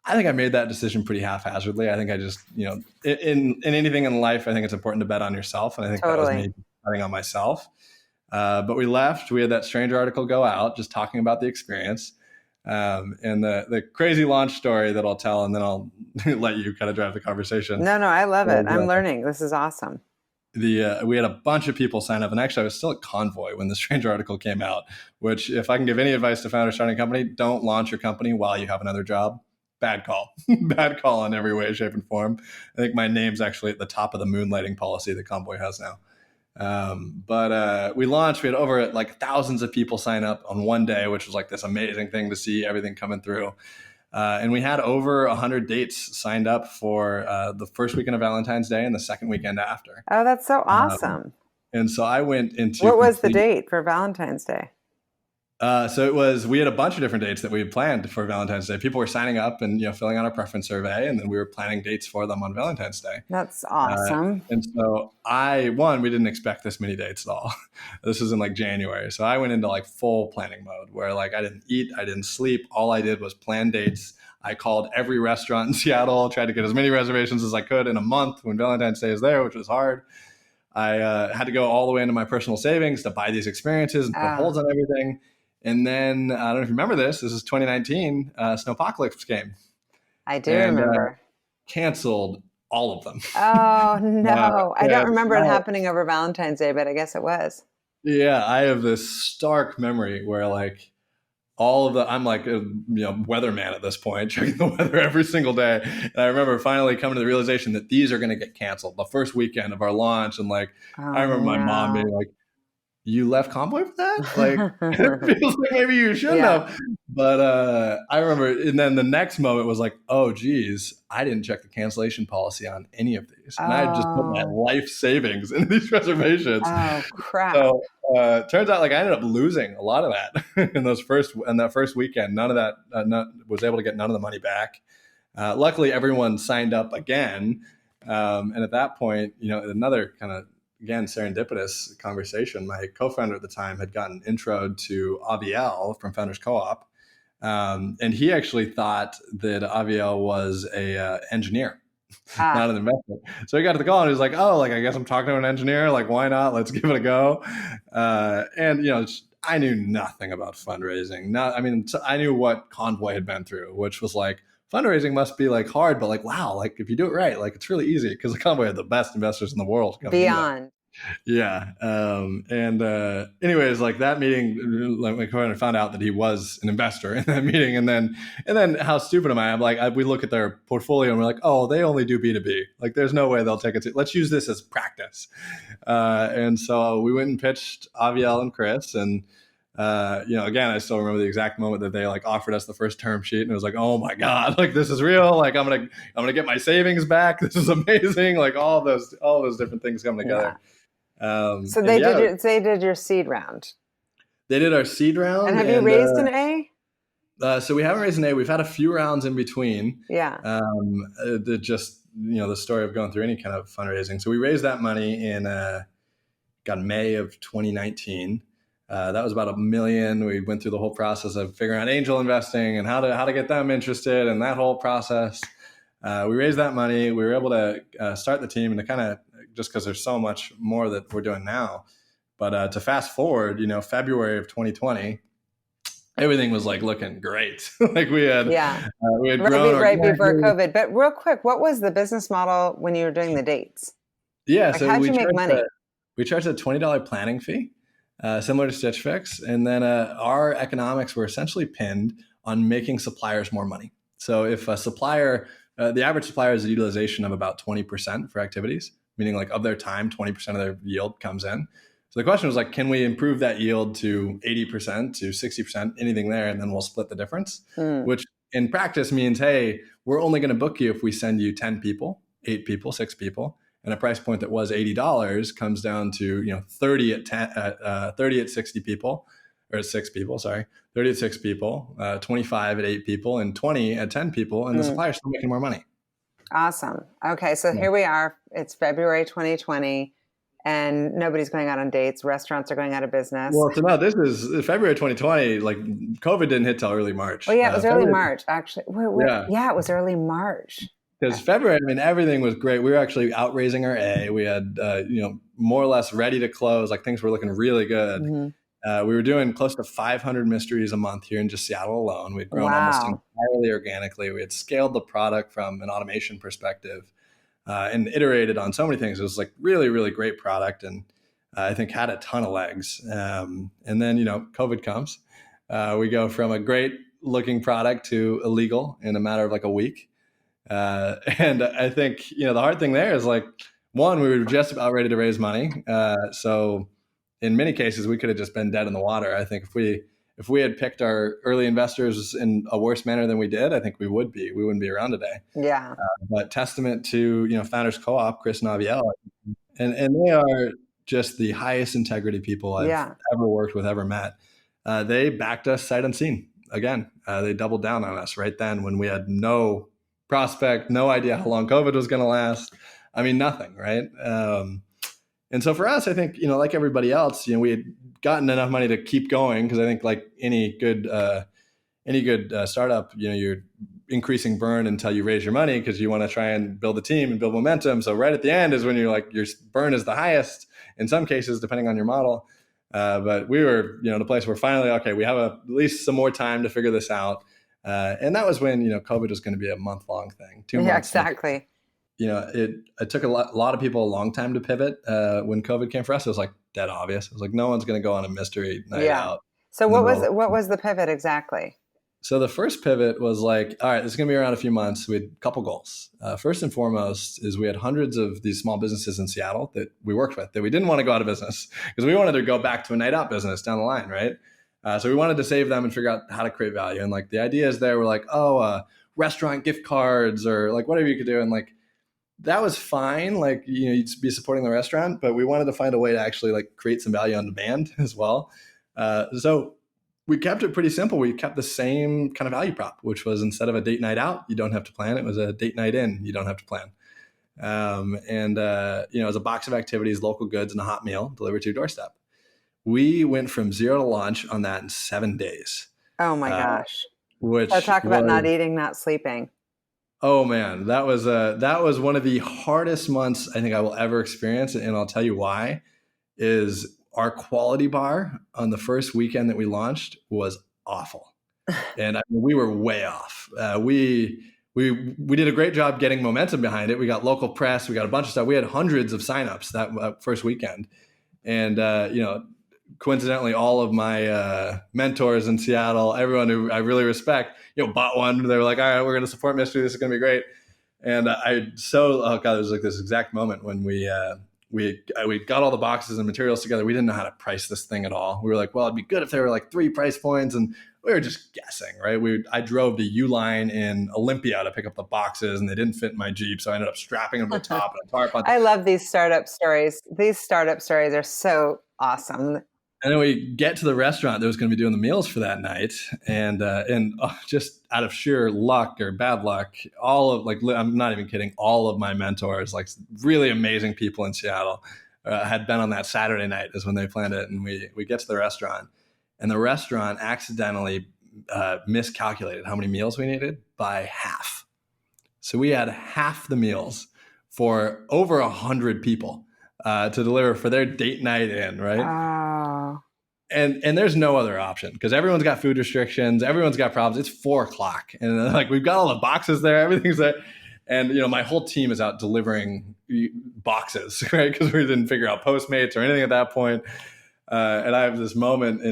Speaker 2: I think I made that decision pretty haphazardly. I think I just, in anything in life, I think it's important to bet on yourself. And I think that was
Speaker 1: Totally.
Speaker 2: me betting on myself. But we left. We had that strange article go out just talking about the experience. And the crazy launch story that I'll tell, and then I'll let you kind of drive the conversation.
Speaker 1: No, I love it. I'm learning. This is awesome.
Speaker 2: We had a bunch of people sign up, and actually I was still at Convoy when the strange article came out, which if I can give any advice to founders starting a company, don't launch your company while you have another job. Bad call. Bad call in every way, shape, and form. I think my name's actually at the top of the moonlighting policy that Convoy has now. But we launched, we had over like thousands of people sign up on one day, which was like this amazing thing to see everything coming through. And we had over 100 dates signed up for the first weekend of Valentine's Day and the second weekend after.
Speaker 1: Oh, that's so awesome.
Speaker 2: And so I went into
Speaker 1: what was the date for Valentine's Day?
Speaker 2: So we had a bunch of different dates that we had planned for Valentine's Day. People were signing up and filling out a preference survey, and then we were planning dates for them on Valentine's Day.
Speaker 1: That's awesome.
Speaker 2: And so we didn't expect this many dates at all. This was in like January. So I went into like full planning mode where like I didn't eat, I didn't sleep. All I did was plan dates. I called every restaurant in Seattle, tried to get as many reservations as I could in a month when Valentine's Day is there, which was hard. I had to go all the way into my personal savings to buy these experiences and put holds on everything. And then, I don't know if you remember this is 2019, Snowpocalypse came.
Speaker 1: I do remember.
Speaker 2: Canceled all of them.
Speaker 1: Oh, no. I don't remember it happening over Valentine's Day, but I guess it was.
Speaker 2: Yeah, I have this stark memory where like I'm like a weatherman at this point, checking the weather every single day. And I remember finally coming to the realization that these are going to get canceled the first weekend of our launch. And like, I remember my mom being like, you left Convoy for that? Like, it feels like maybe you shouldn't have. But I remember, and then the next moment was like, oh, geez, I didn't check the cancellation policy on any of these. And I had just put my life savings in these reservations.
Speaker 1: Oh, crap.
Speaker 2: So turns out like I ended up losing a lot of that in that first weekend. None of that, was able to get none of the money back. Luckily, everyone signed up again. And at that point, another kind of, again, serendipitous conversation. My co-founder at the time had gotten introed to Aviel from Founders Co-op. And he actually thought that Aviel was a engineer, not an investor. So he got to the call and he was like, oh, like, I guess I'm talking to an engineer. Like, why not? Let's give it a go. And, I knew nothing about fundraising. I knew what Convoy had been through, which was like, fundraising must be like hard, but like, wow, like if you do it right, like it's really easy because the Convoy had the best investors in the world.
Speaker 1: Beyond.
Speaker 2: Yeah. Anyways, like that meeting, like my co-founder found out that he was an investor in that meeting. And then how stupid am I? I'm like, we look at their portfolio and we're like, oh, they only do B2B. Like there's no way they'll take it. Let's use this as practice. And so we went and pitched Aviel and Chris and, again, I still remember the exact moment that they like offered us the first term sheet and it was like, oh my God, like this is real. Like I'm going to get my savings back. This is amazing. Like all those different things come together.
Speaker 1: Yeah. So they did your seed round.
Speaker 2: They did our seed round.
Speaker 1: And have you raised an A?
Speaker 2: So we haven't raised an A. We've had a few rounds in between.
Speaker 1: Yeah.
Speaker 2: The story of going through any kind of fundraising. So we raised that money in May of 2019. That was about $1 million. We went through the whole process of figuring out angel investing and how to get them interested and that whole process. We raised that money. We were able to start the team and to kind of, just because there's so much more that we're doing now. But to fast forward, February of 2020, everything was like looking great. Like we had grown
Speaker 1: right before COVID. But real quick, what was the business model when you were doing the dates?
Speaker 2: Yeah.
Speaker 1: Like, so how'd you make money?
Speaker 2: We charged a $20 planning fee. Similar to Stitch Fix. And then our economics were essentially pinned on making suppliers more money. So if a supplier, the average supplier has a utilization of about 20% for activities, meaning like of their time, 20% of their yield comes in. So the question was like, can we improve that yield to 80%, to 60%, anything there, and then we'll split the difference, which in practice means, hey, we're only going to book you if we send you 10 people, 8 people, 6 people. And a price point that was $80 comes down to 30 at 60 people, or at 6 people, sorry, 30 at 6 people, 25 at 8 people, and 20 at 10 people. And the supplier's still making more money.
Speaker 1: Awesome. Okay. So here we are. It's February 2020 and nobody's going out on dates. Restaurants are going out of business.
Speaker 2: Well, so now this is February 2020. Like COVID didn't hit till early March.
Speaker 1: Oh yeah, it was early March, actually. Yeah, it was early March.
Speaker 2: Because February, I mean, everything was great. We were actually out raising our A. We had, more or less ready to close. Like things were looking really good. Mm-hmm. We were doing close to 500 mysteries a month here in just Seattle alone. We'd grown almost entirely organically. We had scaled the product from an automation perspective and iterated on so many things. It was like really, really great product, and I think had a ton of legs. And then, COVID comes. We go from a great looking product to illegal in a matter of like a week. And I think, the hard thing there is like, one, we were just about ready to raise money. So in many cases, we could have just been dead in the water. I think if we had picked our early investors in a worse manner than we did, I think we wouldn't be around today.
Speaker 1: Yeah.
Speaker 2: But testament to, Founders Co-op, Chris and Aviel, and they are just the highest integrity people I've ever worked with, ever met. They backed us sight unseen. Again, they doubled down on us right then when we had no prospect, no idea how long COVID was going to last. I mean, nothing, right? And so for us, I think, like everybody else, we had gotten enough money to keep going, because I think like any good startup, you're increasing burn until you raise your money, because you want to try and build a team and build momentum. So right at the end is when you're like, your burn is the highest in some cases, depending on your model. But we were, the place where finally, okay, we have at least some more time to figure this out. And that was when, COVID was going to be a month-long thing. 2 months.
Speaker 1: Yeah, exactly.
Speaker 2: It took a lot of people a long time to pivot. When COVID came for us, it was like dead obvious. It was like, no one's going to go on a mystery night out.
Speaker 1: So what was the pivot exactly?
Speaker 2: So the first pivot was like, all right, this is going to be around a few months. We had a couple goals. First and foremost is we had hundreds of these small businesses in Seattle that we worked with that we didn't want to go out of business, because we wanted to go back to a night out business down the line, right? So we wanted to save them and figure out how to create value. And like the ideas there were like, restaurant gift cards or like whatever you could do. And like, that was fine. Like, you'd be supporting the restaurant, but we wanted to find a way to actually like create some value on demand as well. So we kept it pretty simple. We kept the same kind of value prop, which was instead of a date night out, you don't have to plan. It was a date night in, you don't have to plan. It was a box of activities, local goods, and a hot meal delivered to your doorstep. We went from 0 to launch on that in 7 days.
Speaker 1: Oh my gosh.
Speaker 2: So
Speaker 1: talk about not eating, not sleeping.
Speaker 2: Oh man, that was one of the hardest months I think I will ever experience. And I'll tell you why. Is our quality bar on the first weekend that we launched was awful. And I mean, we were way off. We did a great job getting momentum behind it. We got local press. We got a bunch of stuff. We had hundreds of signups that first weekend. And, coincidentally, all of my mentors in Seattle, everyone who I really respect, bought one. They were like, all right, we're going to support Mystery. This is going to be great. And there was like this exact moment when we got all the boxes and materials together. We didn't know how to price this thing at all. We were like, well, it'd be good if there were like 3 price points. And we were just guessing, right? I drove the U-line in Olympia to pick up the boxes, and they didn't fit in my Jeep. So I ended up strapping them to the top and a tarp on.
Speaker 1: I love these startup stories. These startup stories are so awesome.
Speaker 2: And then we get to the restaurant that was going to be doing the meals for that night. And just out of sheer luck or bad luck, I'm not even kidding, all of my mentors, like really amazing people in Seattle, had been on that Saturday night is when they planned it. And we get to the restaurant, and the restaurant accidentally miscalculated how many meals we needed by half. So we had half the meals for over 100 people to deliver for their date night in, right?
Speaker 1: Oh.
Speaker 2: And there's no other option, because everyone's got food restrictions. Everyone's got problems. It's 4:00 and like we've got all the boxes there. Everything's there. And, my whole team is out delivering boxes, right? Because we didn't figure out Postmates or anything at that point. And I have this moment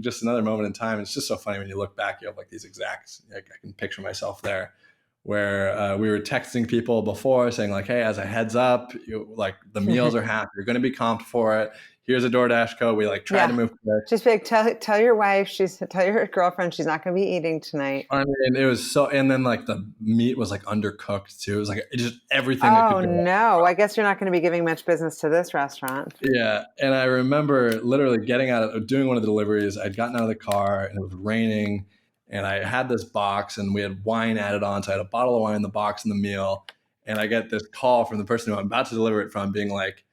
Speaker 2: just another moment in time. It's just so funny when you look back, you have like these exacts. Like I can picture myself there, where we were texting people before saying like, hey, as a heads up, like the meals are half, you're going to be comped for it. here's a DoorDash code. We like try to move quick.
Speaker 3: Just like, tell your wife, tell your girlfriend she's not going to be eating tonight.
Speaker 2: I mean, it was so, and then like the meat was like undercooked too. It was like just everything. That could go
Speaker 3: no. I guess you're not going to be giving much business to this restaurant.
Speaker 2: Yeah. And I remember literally getting out of doing one of the deliveries. I'd gotten out of the car and it was raining and I had this box and we had wine added on. So I had a bottle of wine in the box and the meal. And I get this call from the person who I'm about to deliver it from being like,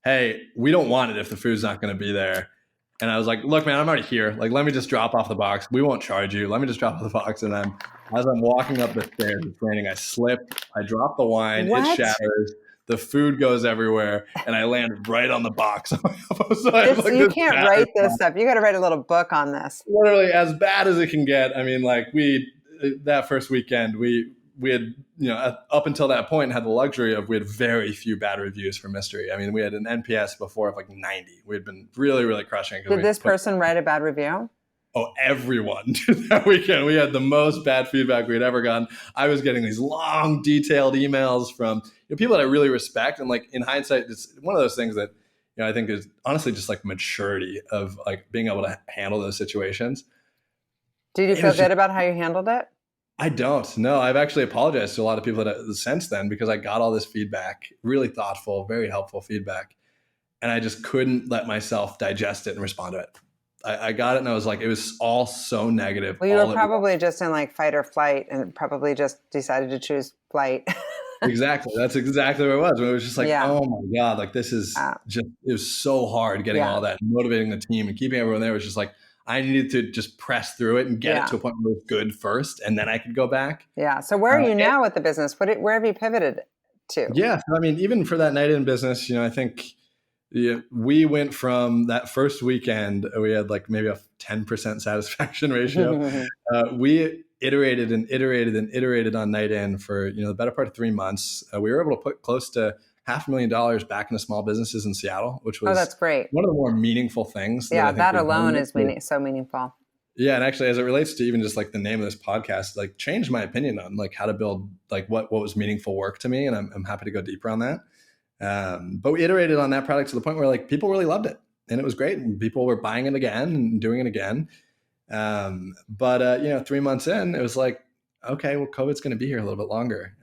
Speaker 2: hey, we don't want it if the food's not going to be there. And I was like, look, man, I'm already here. Like, let me just drop off the box. We won't charge you. Let me just drop off the box. And as I'm walking up the stairs, it's raining. I slip. I drop the wine.
Speaker 3: What?
Speaker 2: It shatters. The food goes everywhere. And I land right on the box. So
Speaker 3: you can't write this up. You got to write a little book on this.
Speaker 2: Literally as bad as it can get. I mean, like that first weekend, we had, up until that point had the luxury of, we had very few bad reviews for Mystery. I mean, we had an NPS before of like 90. We had been really, really crushing.
Speaker 3: Did this person write a bad review?
Speaker 2: Oh, everyone that weekend. We had the most bad feedback we had ever gotten. I was getting these long, detailed emails from people that I really respect. And like in hindsight, it's one of those things that, I think is honestly just like maturity of like being able to handle those situations.
Speaker 3: Did you feel good about how you handled it?
Speaker 2: I don't. No, I've actually apologized to a lot of people since then because I got all this feedback, really thoughtful, very helpful feedback. And I just couldn't let myself digest it and respond to it. I got it and I was like, it was all so negative.
Speaker 3: Well, you were probably just in like fight or flight and probably just decided to choose flight.
Speaker 2: Exactly. That's exactly what it was. It was just like, oh my God, like this is just, it was so hard getting all that, motivating the team and keeping everyone there. It was just like, I needed to just press through it and get it to a point where it was good first, and then I could go back.
Speaker 3: Yeah. So where are you now with the business? Where have you pivoted to?
Speaker 2: Yeah. I mean, even for that night in business, I think we went from that first weekend, we had like maybe a 10% satisfaction ratio. We iterated and iterated and iterated on night in for, the better part of 3 months. We were able to put close to $500,000 back into small businesses in Seattle, which was
Speaker 3: that's great.
Speaker 2: One of the more meaningful things.
Speaker 3: That alone is so meaningful.
Speaker 2: Yeah. And actually, as it relates to even just like the name of this podcast, like changed my opinion on like how to build like what was meaningful work to me. And I'm happy to go deeper on that. But we iterated on that product to the point where like people really loved it and it was great. And people were buying it again and doing it again. But 3 months in, it was like, okay, well, COVID's going to be here a little bit longer.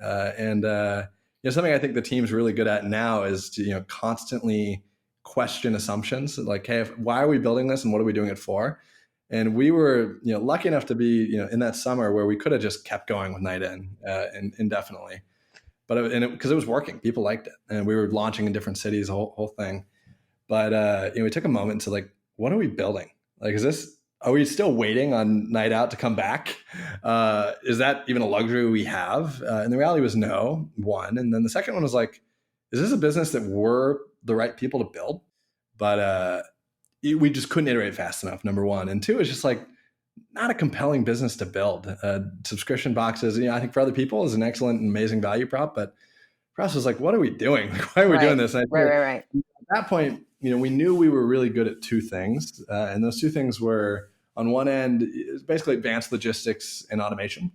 Speaker 2: Something I think the team's really good at now is to, constantly question assumptions like, hey, why are we building this and what are we doing it for? And we were, lucky enough to be, in that summer where we could have just kept going with Night In indefinitely. But because it was working, people liked it. And we were launching in different cities, the whole thing. But we took a moment to like, what are we building? Like, are we still waiting on Night Out to come back? Is that even a luxury we have? And the reality was no, one. And then the second one was like, is this a business that we're the right people to build? But we just couldn't iterate fast enough, number one. And two, it's just like not a compelling business to build. Subscription boxes, I think for other people is an excellent and amazing value prop. But for us, it was like, what are we doing? Why are we doing this?
Speaker 3: Right.
Speaker 2: At that point, we knew we were really good at two things. And those two things were, on one end, basically advanced logistics and automation,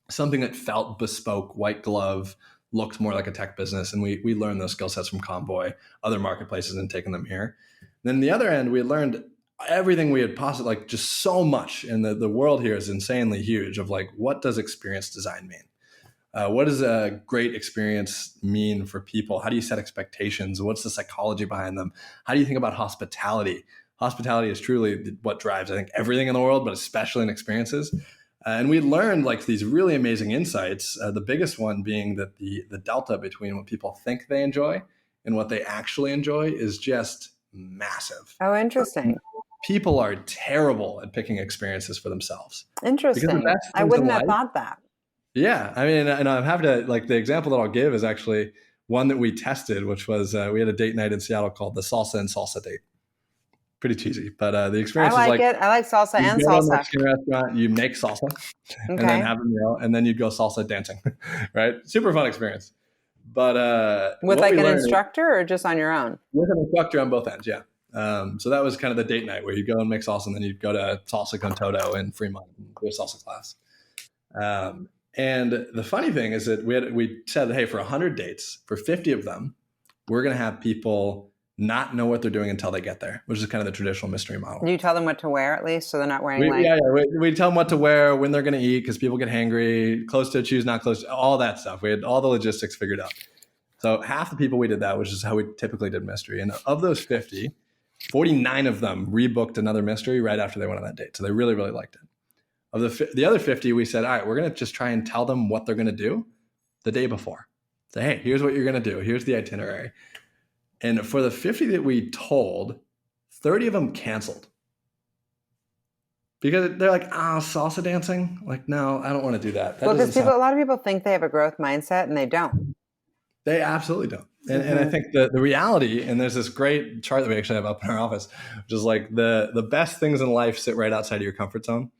Speaker 2: something that felt bespoke, white glove, looked more like a tech business. And we learned those skill sets from Convoy, other marketplaces, and taken them here. And then the other end, we had learned everything we had possibly, like just so much. And the world here is insanely huge of like, what does experience design mean? What does a great experience mean for people? How do you set expectations? What's the psychology behind them? How do you think about hospitality? Hospitality is truly what drives, I think, everything in the world, but especially in experiences. And we learned like these really amazing insights. The biggest one being that the delta between what people think they enjoy and what they actually enjoy is just massive.
Speaker 3: Oh, interesting.
Speaker 2: People are terrible at picking experiences for themselves.
Speaker 3: Interesting. I wouldn't have thought that.
Speaker 2: Yeah. I mean, and I'm happy to, like, the example that I'll give is actually one that we tested, which was we had a date night in Seattle called the Salsa and Salsa Date. Pretty cheesy, but the experience
Speaker 3: is like
Speaker 2: it.
Speaker 3: I like salsa and
Speaker 2: salsa. You go to a Mexican restaurant, you make salsa, and then have a meal, and then you go salsa dancing, right? Super fun experience. But
Speaker 3: with like an instructor or just on your own?
Speaker 2: With an instructor on both ends, yeah. So that was kind of the date night where you go and make salsa, and then you'd go to Salsa con Todo in Fremont and do a salsa class. And the funny thing is that we said, hey, for 100 dates, for 50 of them, we're going to have people not know what they're doing until they get there, which is kind of the traditional mystery model.
Speaker 3: Do you tell them what to wear at least, so they're not wearing
Speaker 2: we tell them what to wear, when they're going to eat, because people get hangry, close to choose, not close to, all that stuff. We had all the logistics figured out. So half the people we did that, which is how we typically did mystery. And of those 50, 49 of them rebooked another mystery right after they went on that date. So they really, really liked it. Of the other 50, we said, all right, we're going to just try and tell them what they're going to do the day before. Say, hey, here's what you're going to do. Here's the itinerary. And for the 50 that we told, 30 of them canceled. Because they're like, salsa dancing? Like, no, I don't want to do that.
Speaker 3: Well, because a lot of people think they have a growth mindset and they don't.
Speaker 2: They absolutely don't. And I think the reality, and there's this great chart that we actually have up in our office, which is like the best things in life sit right outside of your comfort zone.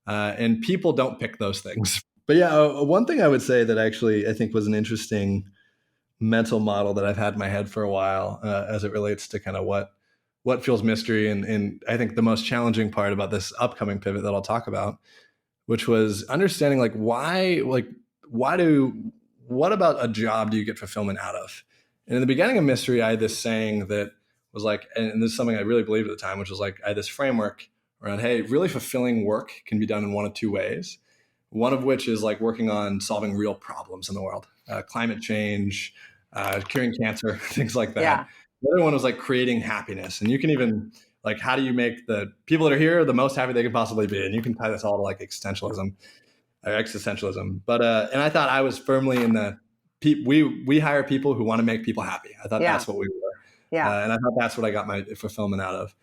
Speaker 2: And people don't pick those things. But yeah, one thing I would say that actually I think was an interesting mental model that I've had in my head for a while as it relates to kind of what fuels mystery. And I think the most challenging part about this upcoming pivot that I'll talk about, which was understanding what about a job do you get fulfillment out of? And in the beginning of mystery, I had this saying that was like, and this is something I really believed at the time, which was like, I had this framework around, hey, really fulfilling work can be done in one of two ways. One of which is like working on solving real problems in the world, climate change, curing cancer, things like that. Yeah. The other one was like creating happiness. And you can even like, how do you make the people that are here the most happy they can possibly be? And you can tie this all to like existentialism. But and I thought I was firmly in the we hire people who want to make people happy. I thought that's what we were. Yeah. And I thought that's what I got my fulfillment out of.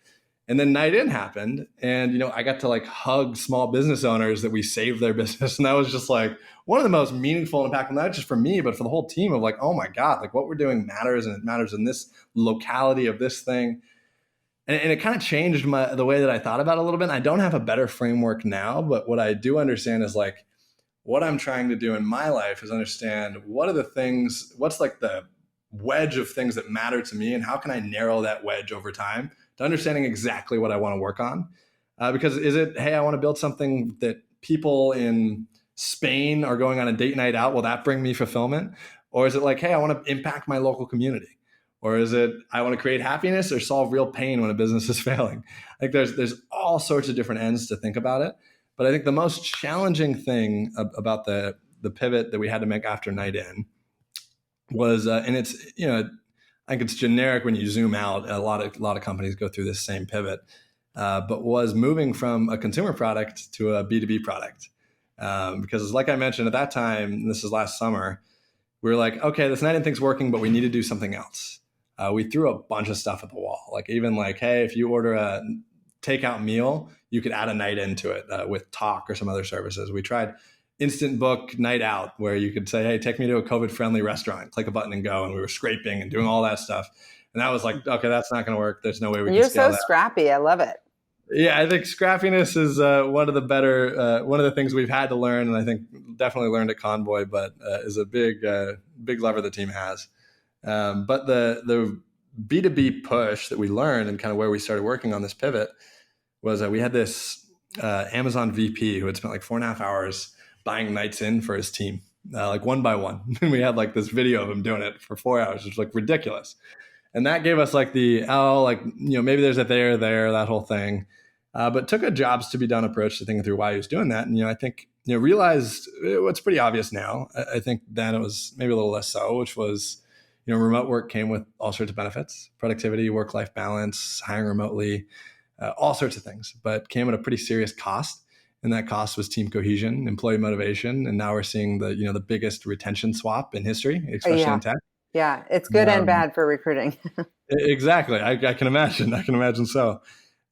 Speaker 2: And then Night In happened, and I got to like hug small business owners that we saved their business, and that was just like one of the most meaningful and impactful, not just for me, but for the whole team. Of like, oh my God, like what we're doing matters, and it matters in this locality of this thing. And it kind of changed the way that I thought about it a little bit. And I don't have a better framework now, but what I do understand is like what I'm trying to do in my life is understand what are the things, what's like the wedge of things that matter to me, and how can I narrow that wedge over time to understanding exactly what I want to work on. Because is it, hey, I want to build something that people in Spain are going on a date night out, will that bring me fulfillment? Or is it like, hey, I want to impact my local community? Or is it, I want to create happiness or solve real pain when a business is failing? I think there's all sorts of different ends to think about it. But I think the most challenging thing about the pivot that we had to make after Night In was, and it's, I think it's generic when you zoom out. A lot of companies go through this same pivot, but was moving from a consumer product to a B2B product. Because like I mentioned at that time, this is last summer, we were like, okay, this Night In thing's working, but we need to do something else. We threw a bunch of stuff at the wall. Like even like, hey, if you order a takeout meal, you could add a Night In to it with Talk or some other services. We tried Instant Book Night Out, where you could say, hey, take me to a COVID-friendly restaurant, click a button and go. And we were scraping and doing all that stuff. And that was like, okay, that's not going to work. There's no way we can scale that. You're so
Speaker 3: scrappy. I love it.
Speaker 2: Yeah, I think scrappiness is one of the things we've had to learn. And I think definitely learned at Convoy, but is a big lever the team has. But the B2B push that we learned and kind of where we started working on this pivot was we had this Amazon VP who had spent like 4.5 hours buying Nights In for his team, like one by one. And we had like this video of him doing it for 4 hours, which was like ridiculous. And that gave us like maybe there's a there, that whole thing. But took a jobs to be done approach to thinking through why he was doing that. And, I think, realized what's pretty obvious now. I think then it was maybe a little less so, which was, remote work came with all sorts of benefits, productivity, work-life balance, hiring remotely, all sorts of things, but came at a pretty serious cost. And that cost was team cohesion, employee motivation. And now we're seeing the biggest retention swap in history, especially in tech.
Speaker 3: Yeah, it's good and bad for recruiting.
Speaker 2: Exactly. I can imagine. I can imagine so.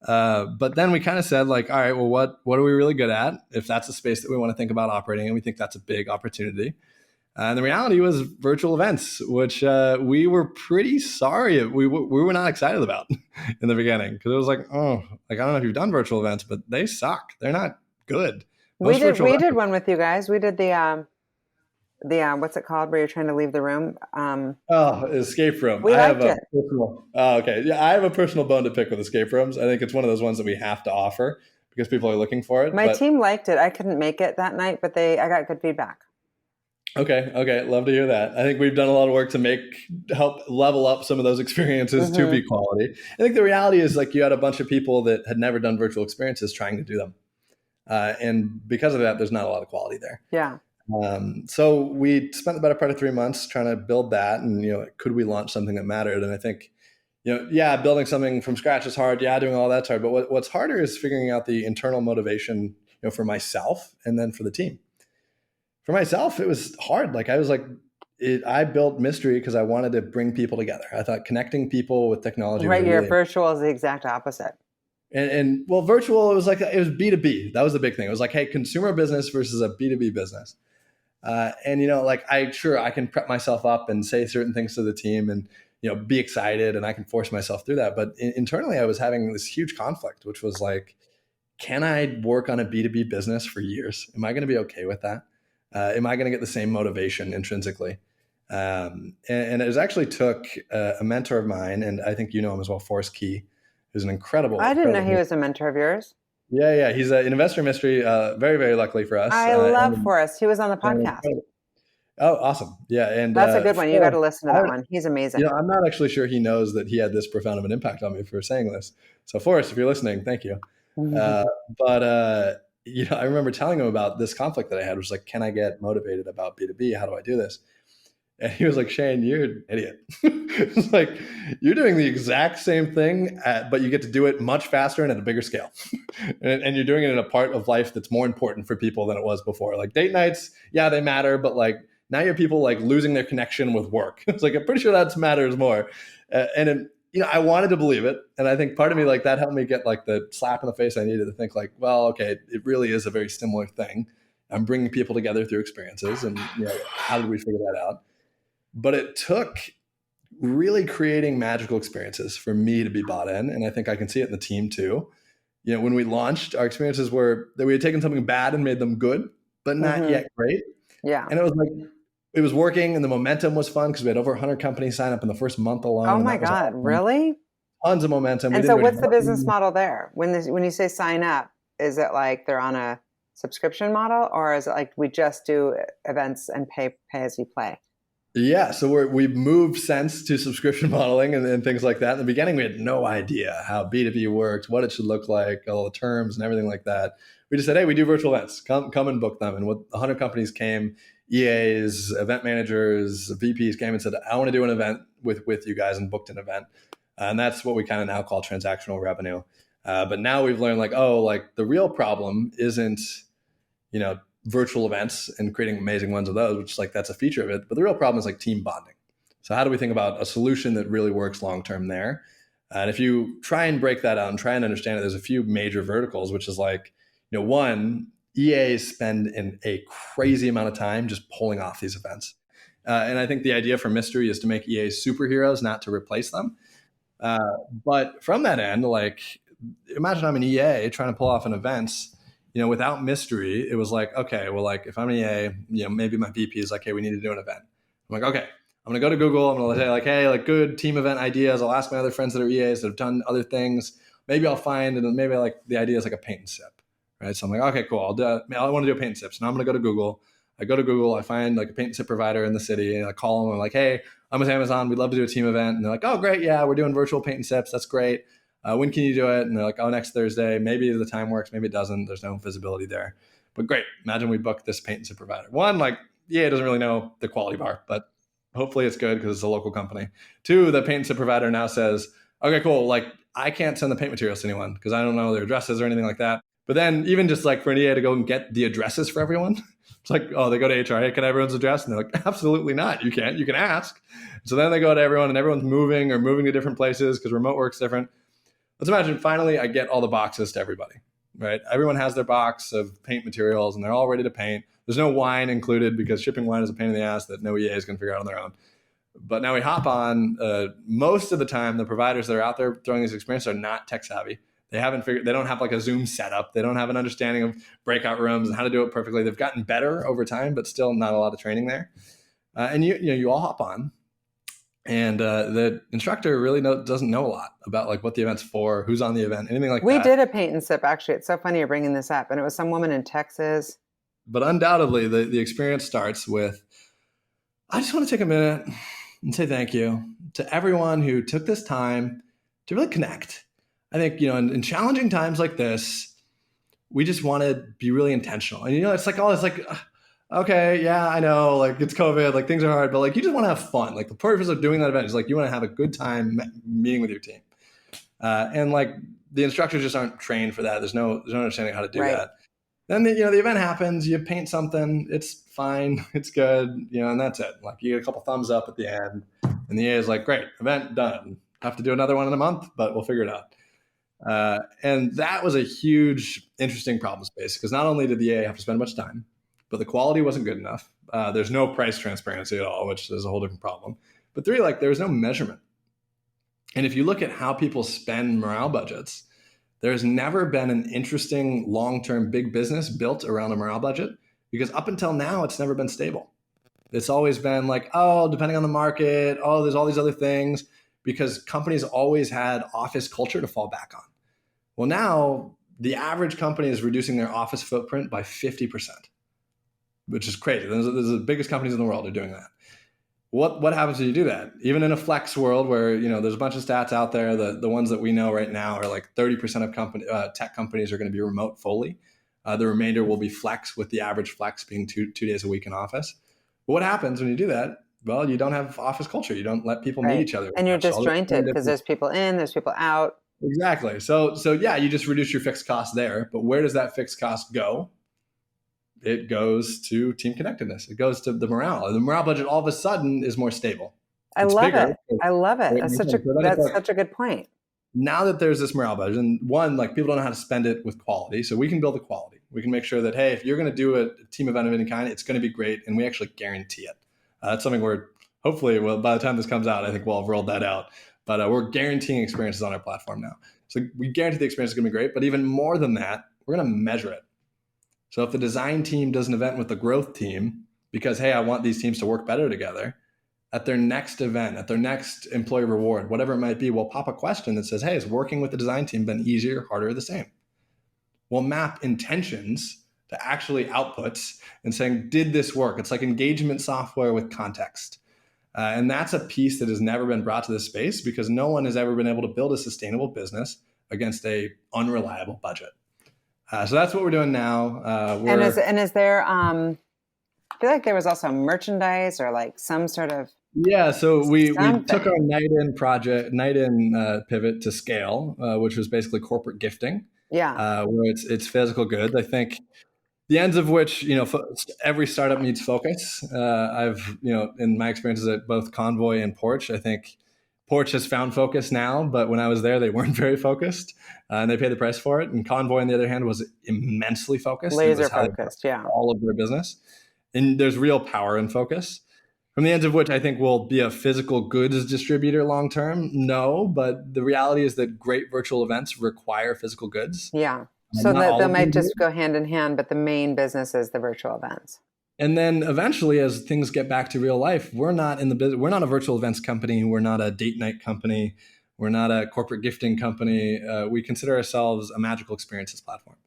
Speaker 2: But then we kind of said like, all right, well, what are we really good at? If that's a space that we want to think about operating in, we think that's a big opportunity. And the reality was virtual events, which we were pretty sorry. We were not excited about in the beginning because it was like, I don't know if you've done virtual events, but they suck. They're not good.
Speaker 3: We did one with you guys. We did the what's it called where you're trying to leave the room?
Speaker 2: Escape room.
Speaker 3: We liked it.
Speaker 2: Okay. Yeah, I have a personal bone to pick with escape rooms. I think it's one of those ones that we have to offer because people are looking for it.
Speaker 3: My team liked it. I couldn't make it that night, but I got good feedback.
Speaker 2: Okay. Love to hear that. I think we've done a lot of work to help level up some of those experiences to be quality. I think the reality is like you had a bunch of people that had never done virtual experiences trying to do them. And because of that, there's not a lot of quality there.
Speaker 3: Yeah.
Speaker 2: So we spent the better part of 3 months trying to build that, and could we launch something that mattered? And I think, building something from scratch is hard. Yeah, doing all that's hard. But what's harder is figuring out the internal motivation, for myself and then for the team. For myself, it was hard. Like I built Mystery because I wanted to bring people together. I thought connecting people with technology.
Speaker 3: Right, your virtual is the exact opposite.
Speaker 2: And virtual, it was B2B. That was the big thing. It was like, hey, consumer business versus a B2B business. And I can prep myself up and say certain things to the team and, be excited, and I can force myself through that. But internally, I was having this huge conflict, which was like, can I work on a B2B business for years? Am I going to be okay with that? Am I going to get the same motivation intrinsically? And it was actually took a mentor of mine, and I think you know him as well, Forrest Key, who's an incredible.
Speaker 3: I didn't know he was a mentor of yours.
Speaker 2: Yeah. He's an investor in Mystery. Very, very luckily for us.
Speaker 3: I love Forrest. He was on the podcast.
Speaker 2: Oh, awesome. Yeah. And
Speaker 3: that's a good one. You got to listen to that one. He's amazing.
Speaker 2: I'm not actually sure he knows that he had this profound of an impact on me for saying this. So Forrest, if you're listening, thank you. But I remember telling him about this conflict that I had, which was like, can I get motivated about B2B? How do I do this? And he was like, Shane, you're an idiot. It's like, you're doing the exact same thing, but you get to do it much faster and at a bigger scale. and you're doing it in a part of life that's more important for people than it was before. Like date nights, yeah, they matter, but like now you have people like losing their connection with work. It's like, I'm pretty sure that matters more. I wanted to believe it. And I think part of me, like that helped me get like the slap in the face I needed to think like, well, okay, it really is a very similar thing. I'm bringing people together through experiences, and how did we figure that out? But it took really creating magical experiences for me to be bought in. And I think I can see it in the team too. When we launched, our experiences were that we had taken something bad and made them good, but not yet great.
Speaker 3: Yeah.
Speaker 2: And it was like, it was working, and the momentum was fun because we had over 100 companies sign up in the first month alone.
Speaker 3: Oh my God, really?
Speaker 2: Tons of momentum.
Speaker 3: And so what's the business model there? When you say sign up, is it like they're on a subscription model, or is it like we just do events and pay as you play?
Speaker 2: Yeah, so we've moved since to subscription modeling and things like that. In the beginning, we had no idea how B2B worked, what it should look like, all the terms and everything like that. We just said, hey, we do virtual events. Come and book them. And 100 companies came, EAs, event managers, VPs came and said, I want to do an event with you guys, and booked an event. And that's what we kind of now call transactional revenue. But now we've learned the real problem isn't, virtual events and creating amazing ones of those, which that's a feature of it. But the real problem is like team bonding. So how do we think about a solution that really works long-term there? And if you try and break that out and try and understand it, there's a few major verticals, which is like, one, EAs spend a crazy amount of time just pulling off these events. And I think the idea for Mystery is to make EAs superheroes, not to replace them. But from that end, like, imagine I'm an EA trying to pull off an event. Without Mystery, it was like, okay, well, like if I'm an EA, maybe my VP is like, hey, we need to do an event. I'm like, okay, I'm going to go to Google. I'm going to say like, hey, like good team event ideas. I'll ask my other friends that are EAs that have done other things. Maybe I'll find, and maybe like the idea is like a paint and sip, right? So I'm like, okay, cool. I want to do a paint and sip. So now I'm going to go to Google. I go to Google. I find like a paint and sip provider in the city, and I call them. I'm like, hey, I'm with Amazon. We'd love to do a team event. And they're like, oh, great. Yeah, we're doing virtual paint and sips. That's great. When can you do it? And they're like, oh, next Thursday. Maybe the time works, maybe it doesn't. There's no visibility there. But great. Imagine we book this paint and sip provider. One, like, yeah, it doesn't really know the quality bar, but hopefully it's good because it's a local company. Two, the paint and sip provider now says, okay, cool. Like, I can't send the paint materials to anyone because I don't know their addresses or anything like that. But then even just like for an EA to go and get the addresses for everyone, it's like, oh, they go to HR. Hey, can I have everyone's address? And they're like, absolutely not. You can't. You can ask. So then they go to everyone, and everyone's moving to different places because remote work's different. Let's imagine finally I get all the boxes to everybody, right? Everyone has their box of paint materials and they're all ready to paint. There's no wine included because shipping wine is a pain in the ass that no EA is going to figure out on their own. But now we hop on. Most of the time, the providers that are out there throwing these experiences are not tech savvy. They don't have like a Zoom setup. They don't have an understanding of breakout rooms and how to do it perfectly. They've gotten better over time, but still not a lot of training there. And you all hop on. And the instructor really doesn't know a lot about like what the event's for, who's on the event, anything like that.
Speaker 3: We did a paint and sip, actually. It's so funny you're bringing this up. And it was some woman in Texas.
Speaker 2: But undoubtedly, the experience starts with, I just want to take a minute and say thank you to everyone who took this time to really connect. I think, in challenging times like this, we just want to be really intentional. And, it's like, oh, it's like, okay, yeah, I know, like it's COVID, like things are hard, but like you just want to have fun. Like the purpose of doing that event is like you want to have a good time meeting with your team. And like the instructors just aren't trained for that. There's no understanding how to do that. Then the event happens, you paint something, it's fine, it's good, and that's it. Like you get a couple thumbs up at the end, and the EA is like, great, event done. Have to do another one in a month, but we'll figure it out. And that was a huge, interesting problem space because not only did the EA have to spend much time, but the quality wasn't good enough. There's no price transparency at all, which is a whole different problem. But three, like there was no measurement. And if you look at how people spend morale budgets, there's never been an interesting long-term big business built around a morale budget because up until now, it's never been stable. It's always been like, oh, depending on the market, oh, there's all these other things because companies always had office culture to fall back on. Well, now the average company is reducing their office footprint by 50%, which is crazy. Those are the biggest companies in the world are doing that. What happens when you do that? Even in a flex world where, there's a bunch of stats out there, the ones that we know right now are like 30% of tech companies are going to be remote fully. The remainder will be flex, with the average flex being two days a week in office. But what happens when you do that? Well, you don't have office culture. You don't let people meet each other.
Speaker 3: And you're disjointed because there's people in, there's people out.
Speaker 2: Exactly. So yeah, you just reduce your fixed cost there. But where does that fixed cost go? It goes to team connectedness. It goes to the morale. And the morale budget all of a sudden is more stable.
Speaker 3: I love it. That's such a good point.
Speaker 2: Now that there's this morale budget, and one, like people don't know how to spend it with quality. So we can build the quality. We can make sure that, hey, if you're going to do a team event of any kind, it's going to be great. And we actually guarantee it. That's something where hopefully, by the time this comes out, I think we'll have rolled that out. But we're guaranteeing experiences on our platform now. So we guarantee the experience is going to be great. But even more than that, we're going to measure it. So if the design team does an event with the growth team because, hey, I want these teams to work better together, at their next event, at their next employee reward, whatever it might be, we'll pop a question that says, hey, has working with the design team been easier, harder, or the same? We'll map intentions to actually outputs and saying, did this work? It's like engagement software with context. And that's a piece that has never been brought to this space because no one has ever been able to build a sustainable business against a unreliable budget. So that's what we're doing now.
Speaker 3: And is there, I feel like there was also merchandise or like some sort of.
Speaker 2: Yeah. So we took our night in pivot to scale, which was basically corporate gifting.
Speaker 3: Yeah.
Speaker 2: Where it's physical goods. I think the ends of which, every startup needs focus. I've, in my experiences at both Convoy and Porch, I think Porch has found focus now, but when I was there, they weren't very focused, and they paid the price for it. And Convoy, on the other hand, was immensely focused.
Speaker 3: Laser focused, yeah.
Speaker 2: All of their business. And there's real power in focus. From the ends of which I think will be a physical goods distributor long term. No, but the reality is that great virtual events require physical goods.
Speaker 3: Yeah. So they might just go hand in hand, but the main business is the virtual events.
Speaker 2: And then eventually, as things get back to real life, we're not in the business. We're not a virtual events company. We're not a date night company. We're not a corporate gifting company. We consider ourselves a magical experiences platform,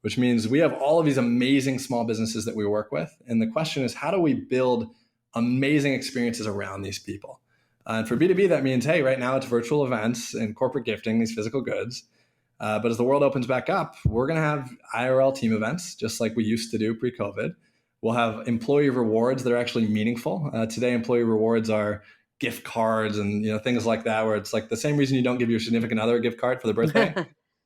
Speaker 2: which means we have all of these amazing small businesses that we work with. And the question is, how do we build amazing experiences around these people? And for B2B, that means, hey, right now it's virtual events and corporate gifting, these physical goods. But as the world opens back up, we're going to have IRL team events, just like we used to do pre-COVID. We'll have employee rewards that are actually meaningful. Today, employee rewards are gift cards and things like that, where it's like the same reason you don't give your significant other a gift card for the birthday,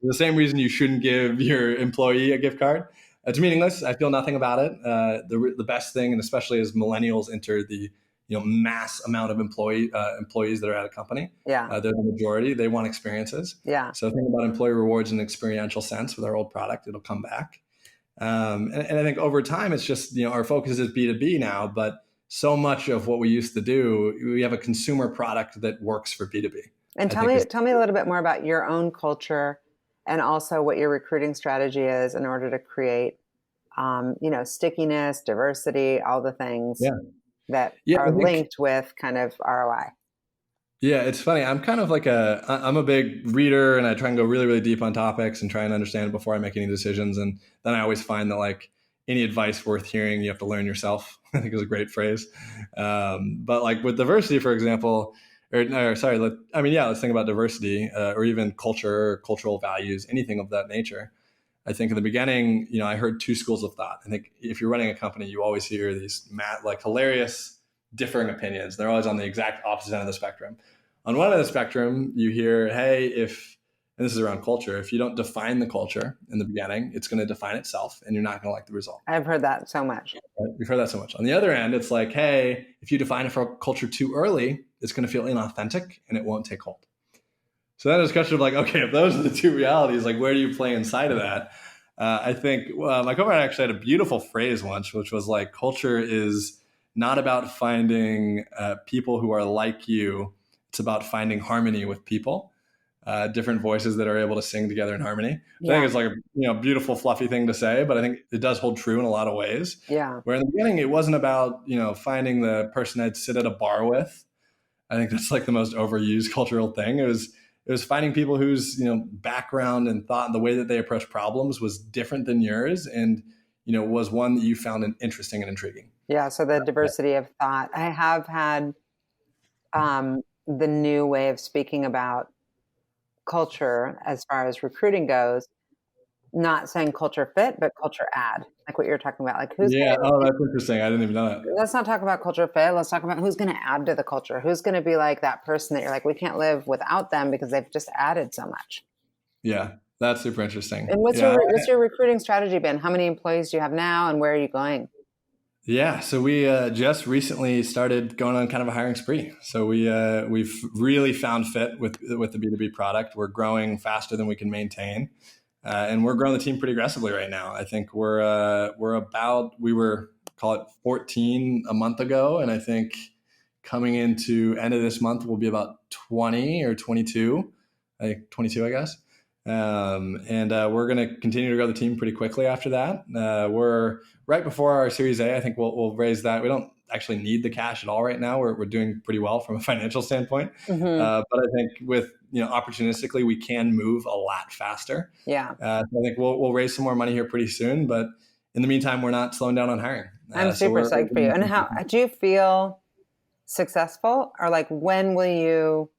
Speaker 2: the same reason you shouldn't give your employee a gift card. It's meaningless. I feel nothing about it. The best thing, and especially as millennials enter the mass amount of employees that are at a company, they're the majority. They want experiences.
Speaker 3: Yeah.
Speaker 2: So think about employee rewards in an experiential sense with our old product. It'll come back. And I think over time, it's just, our focus is B2B now, but so much of what we used to do, we have a consumer product that works for B2B.
Speaker 3: And tell me a little bit more about your own culture and also what your recruiting strategy is in order to create, stickiness, diversity, all the things that are linked with kind of ROI.
Speaker 2: Yeah, it's funny. I'm kind of like I'm a big reader, and I try and go really, really deep on topics and try and understand it before I make any decisions. And then I always find that any advice worth hearing, you have to learn yourself. I think is a great phrase. But like with diversity, for example, let's think about diversity or even culture, cultural values, anything of that nature. I think in the beginning, I heard two schools of thought. I think if you're running a company, you always hear these hilarious differing opinions. They're always on the exact opposite end of the spectrum. On one end of the spectrum, you hear, hey, and this is around culture, if you don't define the culture in the beginning, it's going to define itself and you're not going to like the result.
Speaker 3: I've heard that so much.
Speaker 2: Right? We've heard that so much. On the other end, it's like, hey, if you define it for culture too early, it's going to feel inauthentic and it won't take hold. So then it's a question of like, okay, if those are the two realities, like where do you play inside of that? I think my co-founder actually had a beautiful phrase once, which was like, culture is not about finding people who are like you. It's about finding harmony with people, different voices that are able to sing together in harmony. Yeah. I think it's like a beautiful, fluffy thing to say, but I think it does hold true in a lot of ways.
Speaker 3: Yeah.
Speaker 2: Where in the beginning, it wasn't about, finding the person I'd sit at a bar with. I think that's like the most overused cultural thing. It was finding people whose, background and thought and the way that they approach problems was different than yours and, was one that you found interesting and intriguing.
Speaker 3: Yeah. So the diversity of thought. I have had the new way of speaking about culture as far as recruiting goes, not saying culture fit, but culture add, like what you're talking about. Like who's
Speaker 2: that's interesting. I didn't even know that.
Speaker 3: Let's not talk about culture fit. Let's talk about who's going to add to the culture. Who's going to be like that person that you're like, we can't live without them because they've just added so much.
Speaker 2: Yeah, that's super interesting.
Speaker 3: And what's your recruiting strategy been? How many employees do you have now and where are you going?
Speaker 2: Yeah, so we just recently started going on kind of a hiring spree. So we've really found fit with the B2B product. We're growing faster than we can maintain. And we're growing the team pretty aggressively right now. I think we were call it 14 a month ago. And I think coming into end of this month, we'll be about 20 or 22, I think 22, I guess. We're going to continue to grow the team pretty quickly after that. We're right before our Series A. I think we'll raise that. We don't actually need the cash at all right now. We're doing pretty well from a financial standpoint. Mm-hmm. But I think with, opportunistically, we can move a lot faster.
Speaker 3: Yeah.
Speaker 2: So I think we'll raise some more money here pretty soon. But in the meantime, we're not slowing down on hiring.
Speaker 3: I'm super psyched for you. And how do you feel successful, or like when will you?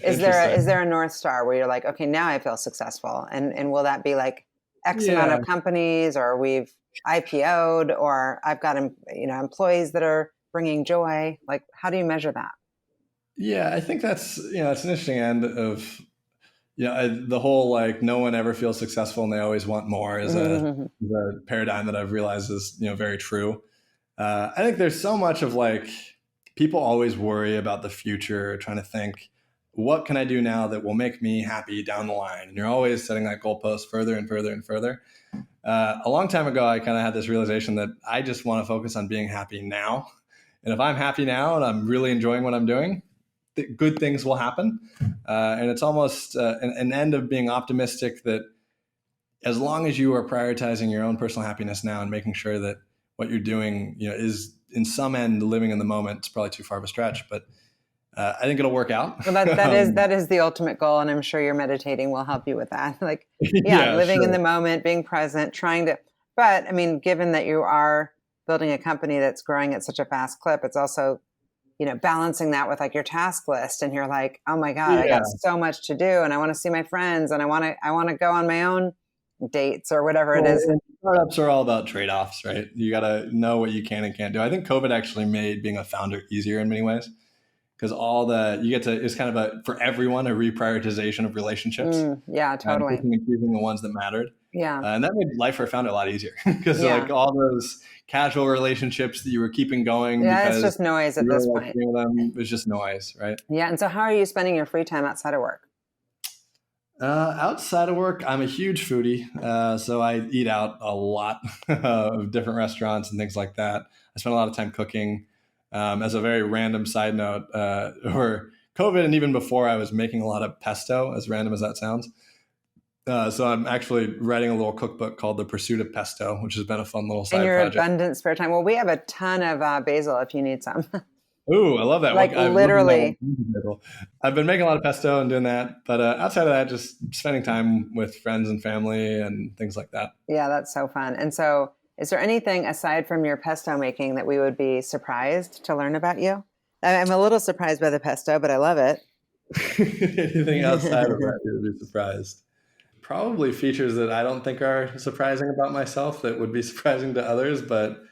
Speaker 3: Is there a North Star where you're like, okay, now I feel successful, and will that be like X amount of companies, or we've IPO'd, or I've got employees that are bringing joy? Like, how do you measure that?
Speaker 2: Yeah, I think that's it's an interesting end of the whole like no one ever feels successful and they always want more is a paradigm that I've realized is very true. I think there's so much of like people always worry about the future, trying to think, what can I do now that will make me happy down the line? And you're always setting that goalpost further and further and further. A long time ago, I kind of had this realization that I just want to focus on being happy now. And if I'm happy now and I'm really enjoying what I'm doing, good things will happen. And it's almost an end of being optimistic that as long as you are prioritizing your own personal happiness now and making sure that what you're doing, is in some end living in the moment, it's probably too far of a stretch, but I think it'll work out.
Speaker 3: Well, that is the ultimate goal. And I'm sure your meditating will help you with that. Like, living in the moment, being present, but I mean, given that you are building a company that's growing at such a fast clip, it's also, balancing that with like your task list. And you're like, oh my God, I got so much to do and I want to see my friends and I want to go on my own dates or whatever it is.
Speaker 2: Startups are all about trade-offs, right? You got to know what you can and can't do. I think COVID actually made being a founder easier in many ways. Because it's kind of for everyone, a reprioritization of relationships.
Speaker 3: Yeah, totally.
Speaker 2: And choosing the ones that mattered.
Speaker 3: Yeah.
Speaker 2: And that made life for a founder a lot easier because like all those casual relationships that you were keeping going.
Speaker 3: Yeah, it's just noise at this point.
Speaker 2: It was just noise, right?
Speaker 3: Yeah. And so how are you spending your free time outside of work?
Speaker 2: Outside of work, I'm a huge foodie. So I eat out a lot of different restaurants and things like that. I spend a lot of time cooking. As a very random side note, or COVID and even before, I was making a lot of pesto, as random as that sounds. So I'm actually writing a little cookbook called The Pursuit of Pesto, which has been a fun little side project.
Speaker 3: In your abundant spare time. Well, we have a ton of basil if you need some.
Speaker 2: Ooh, I love that.
Speaker 3: Like literally.
Speaker 2: I've been making a lot of pesto and doing that. But outside of that, just spending time with friends and family and things like that.
Speaker 3: Yeah, that's so fun. And so Is there anything aside from your pesto making that we would be surprised to learn about you? I'm a little surprised by the pesto, but I love it.
Speaker 2: Anything outside of that, you would be surprised. Probably features that I don't think are surprising about myself that would be surprising to others. But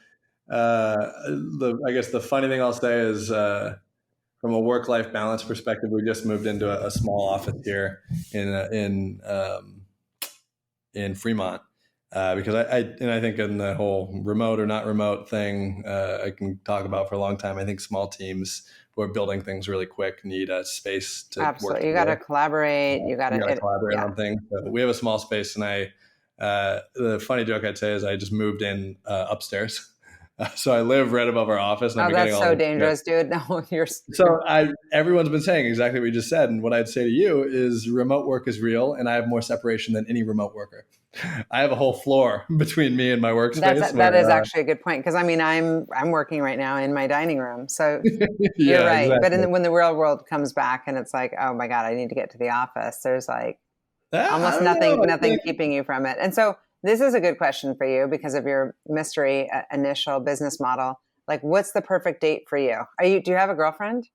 Speaker 2: I guess the funny thing I'll say is, from a work-life balance perspective, we just moved into a small office here in Fremont, because I think in the whole remote or not remote thing, I can talk about for a long time. I think small teams who are building things really quick need a space to
Speaker 3: Absolutely.
Speaker 2: work.
Speaker 3: You got to collaborate. You got to
Speaker 2: collaborate on things. So we have a small space, and the funny joke I'd say is I just moved in upstairs. So I live right above our office. And
Speaker 3: that's so dangerous, dude. No,
Speaker 2: So everyone's been saying exactly what you just said. And what I'd say to you is remote work is real, and I have more separation than any remote worker. I have a whole floor between me and my workspace.
Speaker 3: That is actually a good point. Because I mean, I'm working right now in my dining room. So you're right. Exactly. But when the real world comes back and it's like, oh my God, I need to get to the office. There's like almost nothing keeping you from it. And so this is a good question for you because of your mystery initial business model. Like, what's the perfect date for you? Do you have a girlfriend?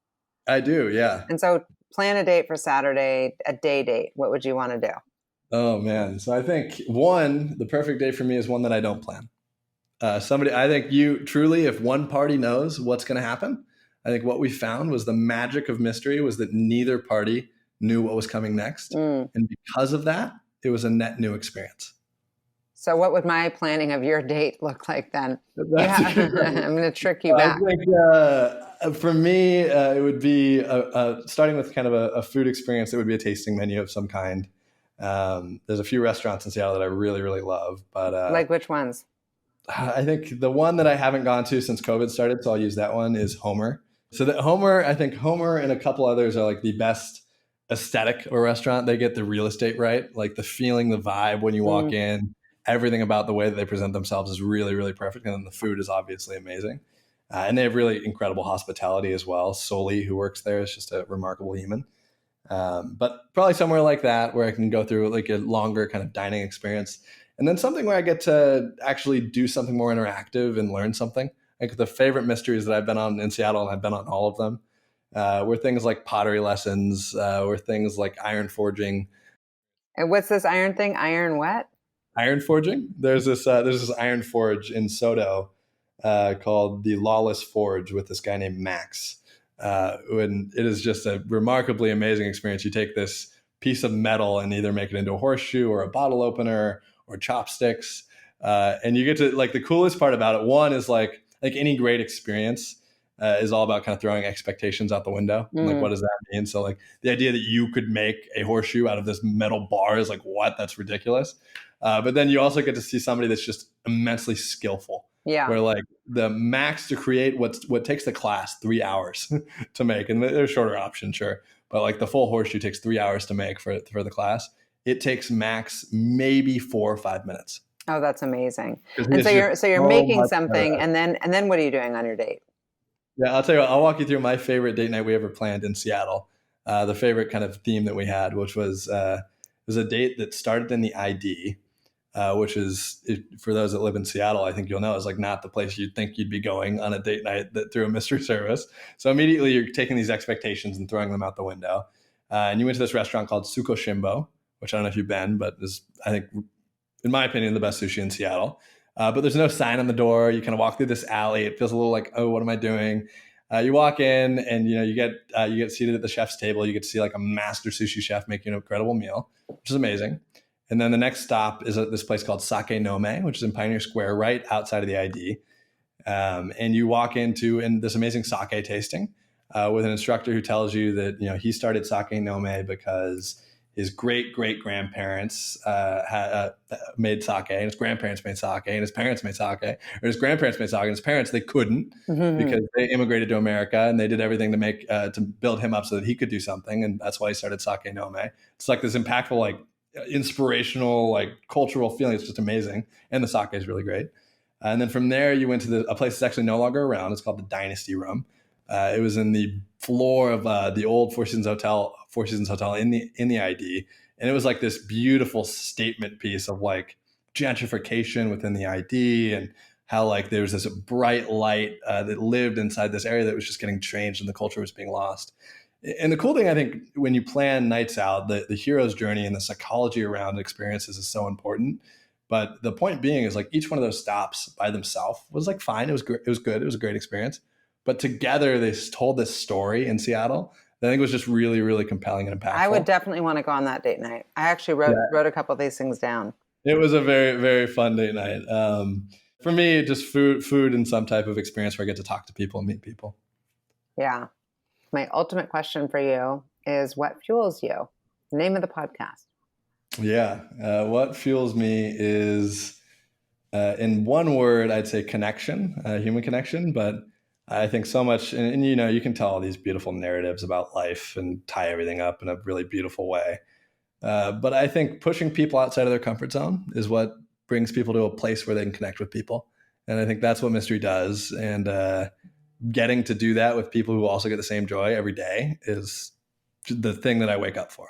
Speaker 2: I do, yeah.
Speaker 3: And so plan a date for Saturday, a day date. What would you want to do?
Speaker 2: Oh man. So I think the perfect date for me is one that I don't plan. I think you truly, if one party knows what's going to happen, I think what we found was the magic of mystery was that neither party knew what was coming next. And because of that, it was a net new experience.
Speaker 3: So what would my planning of your date look like then? I'm going to trick you back.
Speaker 2: I think, for me, it would be starting with kind of a food experience. It would be a tasting menu of some kind. There's a few restaurants in Seattle that I really, really love. But
Speaker 3: like which ones?
Speaker 2: I think the one that I haven't gone to since COVID started, so I'll use that one, is Homer. So I think Homer and a couple others are like the best aesthetic of a restaurant. They get the real estate right, like the feeling, the vibe when you walk in. Everything about the way that they present themselves is really, really perfect. And then the food is obviously amazing. And they have really incredible hospitality as well. Soli, who works there, is just a remarkable human. But probably somewhere like that where I can go through like a longer kind of dining experience. And then something where I get to actually do something more interactive and learn something. Like the favorite mysteries that I've been on in Seattle, and I've been on all of them, were things like pottery lessons, were things like iron forging.
Speaker 3: And what's this iron thing? Iron what?
Speaker 2: Iron forging. There's this iron forge in Soto called the Lawless Forge with this guy named Max. And it is just a remarkably amazing experience. You take this piece of metal and either make it into a horseshoe or a bottle opener or chopsticks. And you get to, like, the coolest part about it, one is like any great experience is all about kind of throwing expectations out the window. Like, what does that mean? So like the idea that you could make a horseshoe out of this metal bar is like, what? That's ridiculous. But then you also get to see somebody that's just immensely skillful. Yeah. Where like the max to create what takes the class 3 hours to make, and there's shorter options, sure, but like the full horseshoe takes 3 hours to make for the class. It takes max maybe 4 or 5 minutes.
Speaker 3: Oh, that's amazing. And so you're making something, and then what are you doing on your date?
Speaker 2: Yeah, I'll tell you what, I'll walk you through my favorite date night we ever planned in Seattle. The favorite kind of theme that we had, which was a date that started in the ID. Which is, for those that live in Seattle, I think you'll know, is like not the place you'd think you'd be going on a date night through a mystery service. So immediately you're taking these expectations and throwing them out the window. And you went to this restaurant called Suko Shimbo, which I don't know if you've been, but is, I think, in my opinion, the best sushi in Seattle. But there's no sign on the door. You kind of walk through this alley. It feels a little like, oh, what am I doing? You walk in and you get seated at the chef's table. You get to see like a master sushi chef making an incredible meal, which is amazing. And then the next stop is at this place called Sake Nome, which is in Pioneer Square, right outside of the ID. And you walk into this amazing sake tasting with an instructor who tells you that he started Sake Nome because his great-great-grandparents made sake, and his grandparents made sake, and his parents made sake, or his grandparents made sake, and his parents, they couldn't because they immigrated to America, and they did everything to build him up so that he could do something, and that's why he started Sake Nome. It's like this impactful, like, inspirational, like cultural feeling. It's just amazing, and the sake is really great. And then from there, you went to a place that's actually no longer around. It's called the Dynasty Room. It was in the floor of the old Four Seasons Hotel in the ID, and it was like this beautiful statement piece of like gentrification within the ID, and how like there was this bright light that lived inside this area that was just getting changed and the culture was being lost. And the cool thing, I think, when you plan nights out, the hero's journey and the psychology around experiences is so important. But the point being is like each one of those stops by themselves was like fine. It was good. It was good. It was a great experience. But together they told this story in Seattle that I think was just really, really compelling and impactful.
Speaker 3: I would definitely want to go on that date night. I actually wrote a couple of these things down.
Speaker 2: It was a very, very fun date night. For me, just food and some type of experience where I get to talk to people and meet people.
Speaker 3: Yeah. My ultimate question for you is, what fuels you? Name of the podcast.
Speaker 2: Yeah. What fuels me is, in one word, I'd say connection, human connection. But I think so much, and you know, you can tell all these beautiful narratives about life and tie everything up in a really beautiful way. But I think pushing people outside of their comfort zone is what brings people to a place where they can connect with people. And I think that's what Mystery does. And getting to do that with people who also get the same joy every day is the thing that I wake up for.